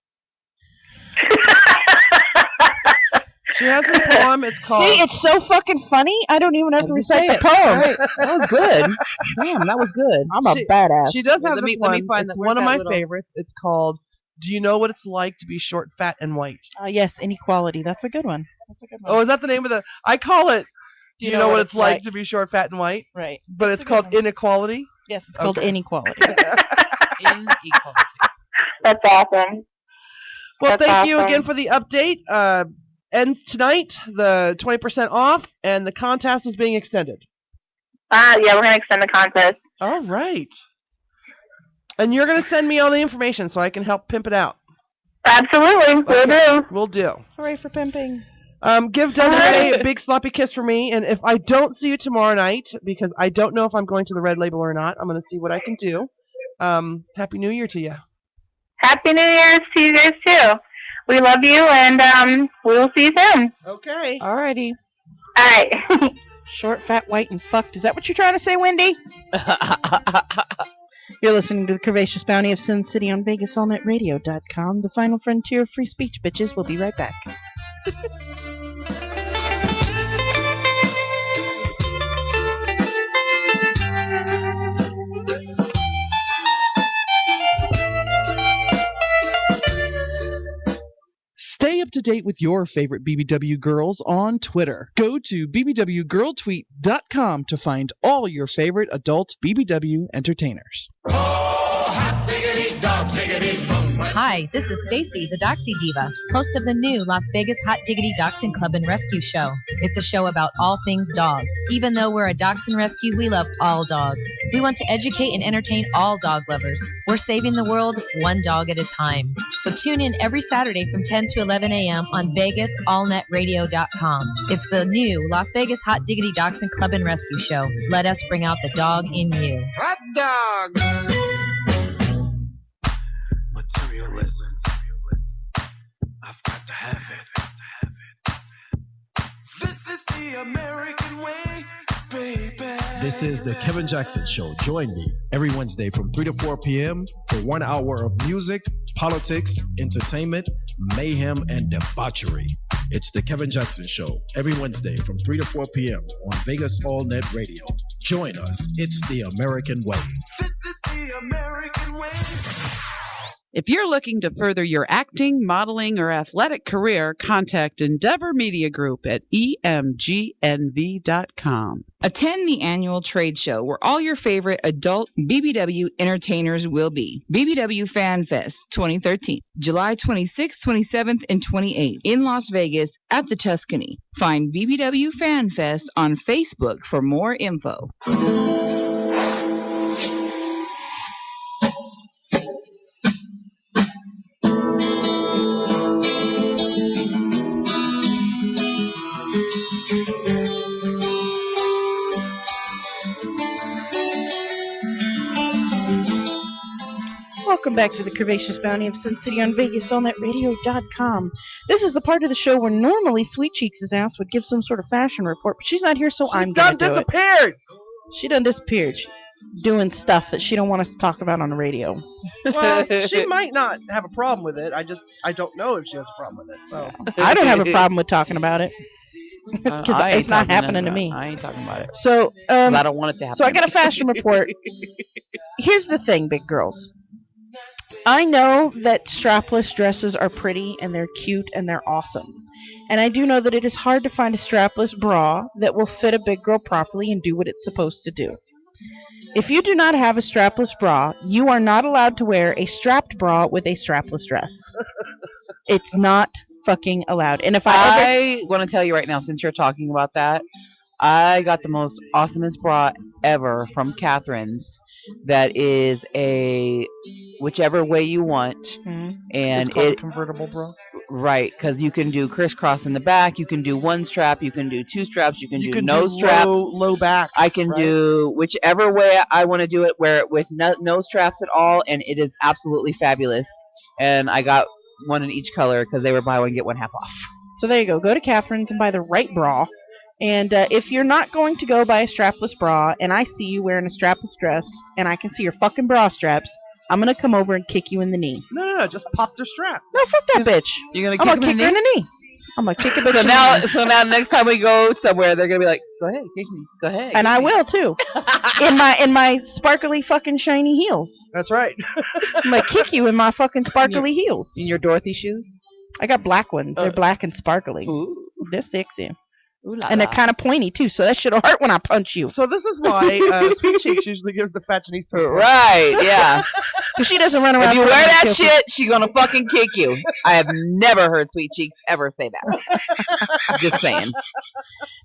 She has a poem. It's called. See, it's so fucking funny. I don't even have to recite the poem. Right. That was good. Damn, that was good. I'm a badass. She does have let this me one. find It's one of my favorites. It's called "Do You Know What It's Like to Be Short, Fat, and White?" Yes, Inequality. That's a good one. Oh, is that the name of the? I call it. Do you know what it's like to be short, fat, and white? Right. But it's called Inequality. Yes, it's called Inequality. Inequality. That's awesome. Well, That's thank you awesome. again for the update. Ends tonight, the 20% off, and the contest is being extended. Yeah, we're going to extend the contest. All right. And you're going to send me all the information so I can help pimp it out. Absolutely. We'll do. We'll do. Hooray for pimping. Give Desiree a big sloppy kiss for me, and if I don't see you tomorrow night, because I don't know if I'm going to the Red Label or not, I'm going to see what I can do. Happy New Year to you. Happy New Year's to you guys, too. We love you, and we will see you soon. Okay. Alrighty. All right. Short, fat, white, and fucked. Is that what you're trying to say, Wendy? You're listening to the Curvaceous Bounty of Sin City on VegasAllNetRadio.com. The final frontier of free speech, bitches. We'll be right back. Stay up to date with your favorite BBW girls on Twitter. Go to bbwgirltweet.com to find all your favorite adult BBW entertainers. Hi, this is Stacy, the Doxy Diva, host of the new Las Vegas Hot Diggity Dachshund Club and Rescue Show. It's a show about all things dogs. Even though we're a dachshund rescue, we love all dogs. We want to educate and entertain all dog lovers. We're saving the world one dog at a time. So tune in every Saturday from 10 to 11 a.m. on VegasAllNetRadio.com. It's the new Las Vegas Hot Diggity Dachshund Club and Rescue Show. Let us bring out the dog in you. Hot dog! Materialism. I've got to have it. This is the American way, baby. This is the Kevin Jackson Show. Join me every Wednesday from 3 to 4 p.m. for 1 hour of music, politics, entertainment, mayhem, and debauchery. It's the Kevin Jackson Show every Wednesday from 3 to 4 p.m. on Vegas All Net Radio. Join us. It's the American way. This is the American way. If you're looking to further your acting, modeling, or athletic career, contact Endeavor Media Group at emgnv.com. Attend the annual trade show where all your favorite adult BBW entertainers will be. BBW Fan Fest 2013, July 26th, 27th, and 28th in Las Vegas at the Tuscany. Find BBW Fan Fest on Facebook for more info. Welcome back to the Curvaceous Bounty of Sin City on VegasAllNetRadio.com. This is the part of the show where normally Sweet Cheeks' ass would give some sort of fashion report, but she's not here, so I'm going to do it. She done disappeared. She's doing stuff that she don't want us to talk about on the radio. Well, she might not have a problem with it. I don't know if she has a problem with it. So I don't have a problem with talking about it. Because it's not happening to me. I ain't talking about it. So, I don't want it to happen. So I got a fashion report. Here's the thing, big girls. I know that strapless dresses are pretty and they're cute and they're awesome. And I do know that it is hard to find a strapless bra that will fit a big girl properly and do what it's supposed to do. If you do not have a strapless bra, you are not allowed to wear a strapped bra with a strapless dress. It's not fucking allowed. And if I want to tell you right now, since you're talking about that, I got the most awesomest bra ever from Catherine's. That is a whichever way you want, and it's called a convertible bra. Right, because you can do crisscross in the back, you can do one strap, you can do two straps, you can do no straps, low back. I can do whichever way I want to do it, wear it with no straps at all, and it is absolutely fabulous. And I got one in each color because they were buy one get one half off. So there you go. Go to Catherine's and buy the right bra. And if you're not going to go buy a strapless bra, and I see you wearing a strapless dress, and I can see your fucking bra straps, I'm going to come over and kick you in the knee. No, just pop their strap. No, fuck that bitch. You're going I'm to going to kick her in the knee. I'm going to kick a bitch so in now, the knee. So now next time we go somewhere, they're going to be like, go ahead, kick me. Go ahead. And I will, too. in my sparkly fucking shiny heels. That's right. I'm going to kick you in my fucking sparkly heels. In your Dorothy shoes? I got black ones. They're black and sparkly. Ooh. They're sexy. Ooh la and la. they're kind of pointy, too, so that shit'll hurt when I punch you. So this is why Sweet Cheeks usually gives the fashionista. Right, yeah. Because she doesn't run around. If you wear that shit, she's going to fucking kick you. I have never heard Sweet Cheeks ever say that. Just saying.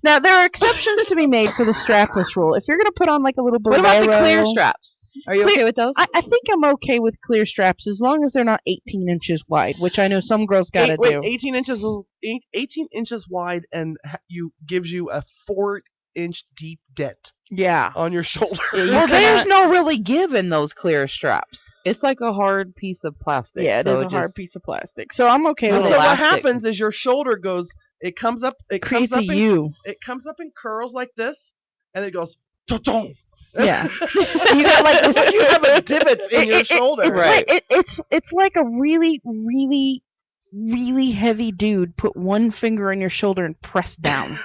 Now, there are exceptions to be made for the strapless rule. If you're going to put on like a little bolero... What about the clear straps? Are you okay with those? I think I'm okay with clear straps as long as they're not 18 inches wide, which I know some girls got to do. 18 inches wide and gives you a 4-inch deep dent. Yeah. On your shoulder. Well, there's no really give in those clear straps. It's like a hard piece of plastic. Yeah, it is a hard piece of plastic. So I'm okay with it. So what happens is your shoulder goes, it comes up in curls like this, and it goes, Yeah. You got like It's like you have a divot in your shoulder. Right. It's like a really, really, really heavy dude put one finger on your shoulder and pressed down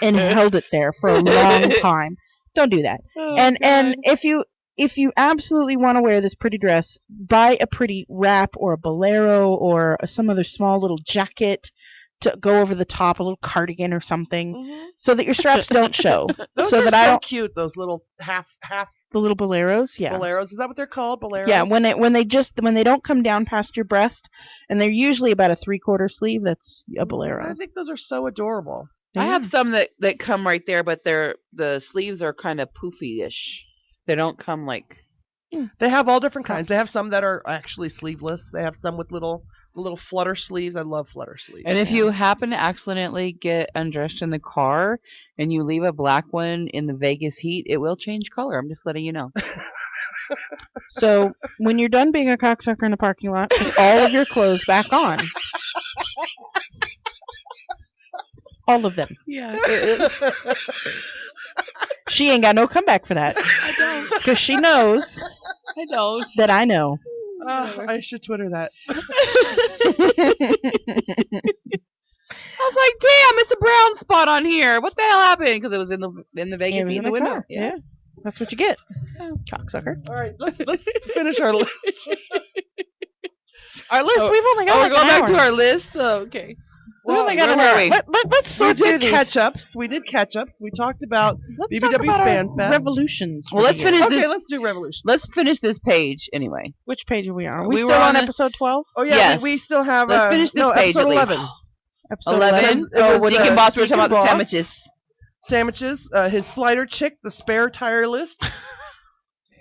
and held it there for a long time. Don't do that. And if you absolutely want to wear this pretty dress, buy a pretty wrap or a bolero or some other small little jacket to go over the top, a little cardigan or something, so that your straps don't show. Those so are that so I don't. cute. Those little half The little boleros, yeah. boleros. Is that what they're called? Boleros. Yeah, when they don't come down past your breast, and they're usually about a 3/4 sleeve. That's a bolero. I think those are so adorable. I have some that come right there, but the sleeves are kind of poofy-ish. They don't come like. They have all different kinds. They have some that are actually sleeveless. They have some with little flutter sleeves. I love flutter sleeves. And if you happen to accidentally get undressed in the car and you leave a black one in the Vegas heat, it will change color. I'm just letting you know. So when you're done being a cocksucker in the parking lot, put all of your clothes back on. All of them. Yeah. She ain't got no comeback for that. I don't. Because she knows I don't. that I know. I should Twitter that. I was like, damn, it's a brown spot on here. What the hell happened? Because it was in the Vegas It was heat in in the window. car. Yeah. That's what you get. Cocksucker. All right, let's finish our list. Our list, we've only got we're like going an back hour. to our list? Oh, okay. We only got where an were hour. we? Let's We sort through did these. catch-ups. We talked about Let's BBW talk about Fan our Fest. revolutions. Well, let's finish Okay, this. let's do Revolution. Let's finish this page anyway. Which page are we on? Are we We still were on on episode 12? Oh, yeah, Yes. we still have... Let's finish this page episode at least. 11. Episode 11. It was, Oh, Deacon Boss, we were talking about the sandwiches. Sandwiches. His slider chick, the spare tire list.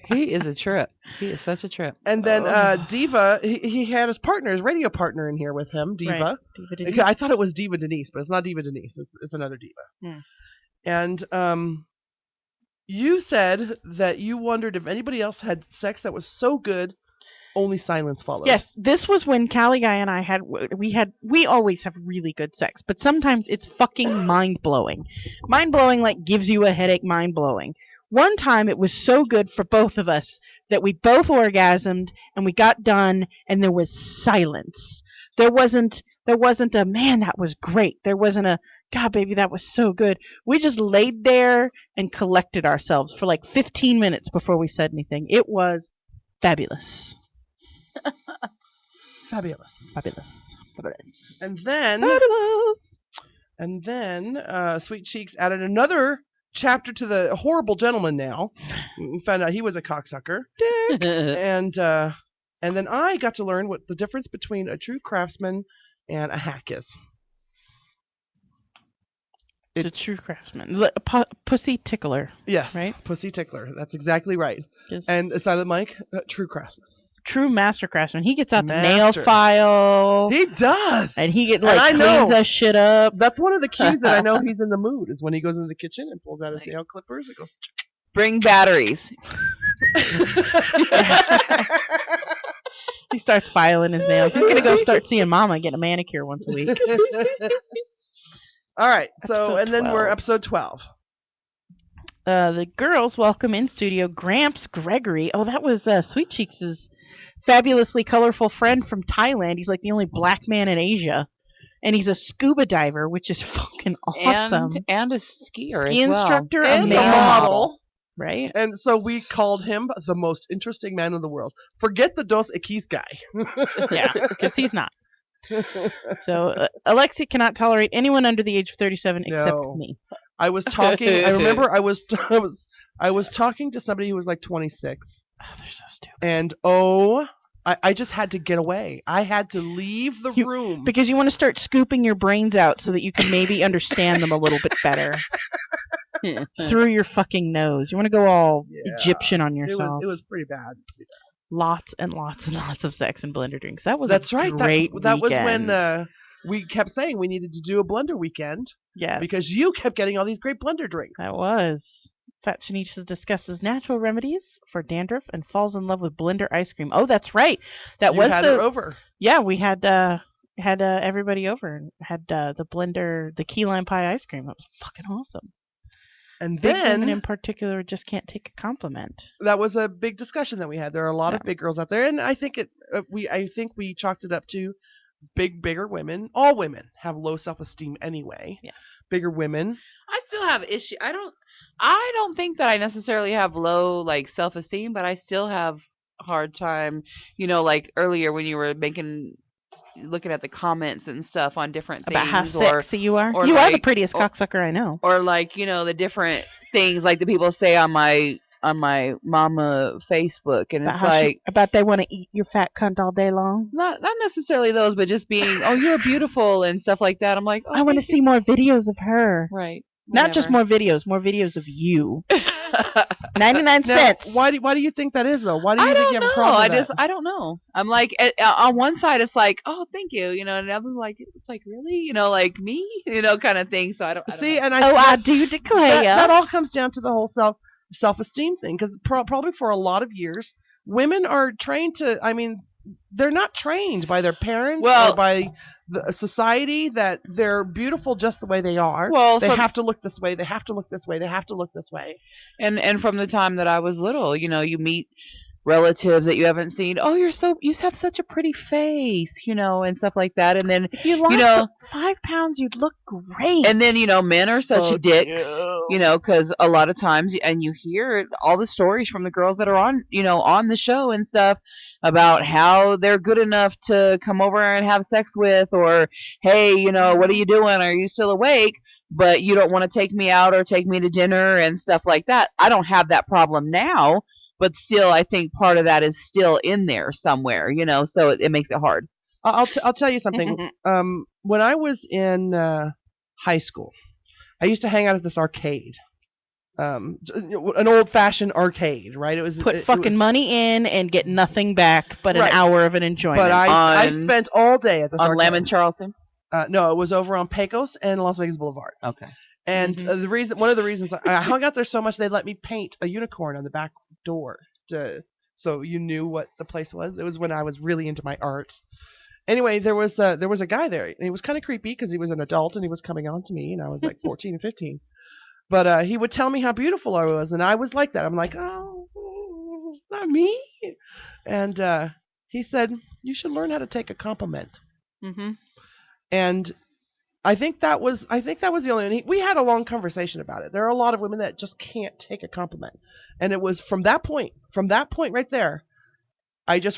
He is a trip. He is such a trip. And then Diva, he had his partner, his radio partner in here with him, Diva. Right. Diva Denise. I thought it was Diva Denise, but it's not Diva Denise. It's another Diva. And you said that you wondered if anybody else had sex that was so good, only silence followed. Yes, this was when Callie Guy and I we always have really good sex, but sometimes it's fucking mind-blowing. Mind-blowing like gives you a headache, mind-blowing. One time it was so good for both of us that we both orgasmed and we got done and there was silence. There wasn't a man, that was great. There wasn't a God, baby, that was so good. We just laid there and collected ourselves for like 15 minutes before we said anything. It was fabulous. Fabulous. Fabulous. Fabulous. And then Sweet Cheeks added another chapter to the horrible gentleman now. We found out he was a cocksucker. and then I got to learn what the difference between a true craftsman and a hack is. It's a true craftsman. Pussy tickler. Yes. Right? Pussy tickler. That's exactly right. Just And Silent Mike, true craftsman. true master craftsman. He gets out the nail Master. file. He does. And he And I know. cleans that shit up. That's one of the cues that I know he's in the mood is when he goes into the kitchen and pulls out his nail clippers. It goes. Bring batteries. He starts filing his nails. He's going to go start seeing Mama get a manicure once a week. All right. So, Episode and then 12. we're episode 12. The girls welcome in studio Gramps Gregory. Oh, that was Sweet Cheeks' fabulously colorful friend from Thailand. He's like the only black man in Asia. And he's a scuba diver, which is fucking awesome. And a skier Ski as well. instructor, And a a male model. Right? And so we called him the most interesting man in the world. Forget the Dos Equis guy. Yeah, because he's not. So Alexi cannot tolerate anyone under the age of 37 except No. me. I was talking. I remember I was talking to somebody who was like 26. Oh, they're so stupid. And I just had to get away. I had to leave the room. Because you want to start scooping your brains out so that you can maybe understand them a little bit better. Through your fucking nose. You want to go all Egyptian on yourself. It was pretty bad. Lots and lots and lots of sex and blender drinks. That was That's a right. great That was weekend. when we kept saying we needed to do a blender weekend. Yes. Because you kept getting all these great blender drinks. That was. Fat Shanice discusses natural remedies for dandruff and falls in love with blender ice cream. Oh, that's right. That You was had her over. Yeah, we had everybody over and had the blender, the key lime pie ice cream. That was fucking awesome. And Big then women in particular just can't take a compliment. that was a big discussion that we had. There are a lot of big girls out there, and I think we chalked it up to bigger women. All women have low self-esteem anyway. Yes. Bigger women. I still have issue. I don't think that I necessarily have low like self-esteem, but I still have a hard time. Like earlier when you were looking at the comments and stuff on different things About how or sexy you are. or You are the like- prettiest cocksucker I know. or like the different things like the people say on my mama Facebook, and About it's how like about they want to eat your fat cunt all day long. not necessarily those, but just being you're beautiful and stuff like that. I'm like, I want to see more videos of her. Right. Not just more videos of you. 99 Now, cents. why do you think that is though? Why do you I think don't you have know. a problem with that? I don't know. I'm like on one side it's like, oh, thank you, and the other like it's like really, like me, kind of thing. So I don't See, know. and I do declare. that all comes down to the whole self-esteem thing, because probably for a lot of years, women are trained to. I mean, they're not trained by their parents or by the society that they're beautiful just the way they are. Well, they have to look this way. They have to look this way. They have to look this way. And from the time that I was little, you meet relatives that you haven't seen. Oh, you have such a pretty face, and stuff like that. And then If you lost 5 pounds, you'd look great. and then men are such dicks, because a lot of times, and you hear all the stories from the girls that are on the show and stuff about how they're good enough to come over and have sex with, or hey, what are you doing? Are you still awake? But you don't want to take me out or take me to dinner and stuff like that. I don't have that problem now, but still, I think part of that is still in there somewhere, so it makes it hard. I'll tell you something. When I was in high school, I used to hang out at this arcade. An old-fashioned arcade, right? It was Put money in and get nothing back but an hour of an enjoyment. But I spent all day at this on arcade. Lamb and Charleston. No, it was over on Pecos and Las Vegas Boulevard. Okay. And one of the reasons I hung out there so much, they let me paint a unicorn on the back door, so you knew what the place was. It was when I was really into my art. Anyway, there was a guy there, and he was kind of creepy because he was an adult and he was coming on to me, and I was like 14 and 15. But he would tell me how beautiful I was, and I was like that. I'm like, oh, not me. And he said, you should learn how to take a compliment. Mm-hmm. And I think that was the only. And we had a long conversation about it. There are a lot of women that just can't take a compliment, and it was from that point right there, I just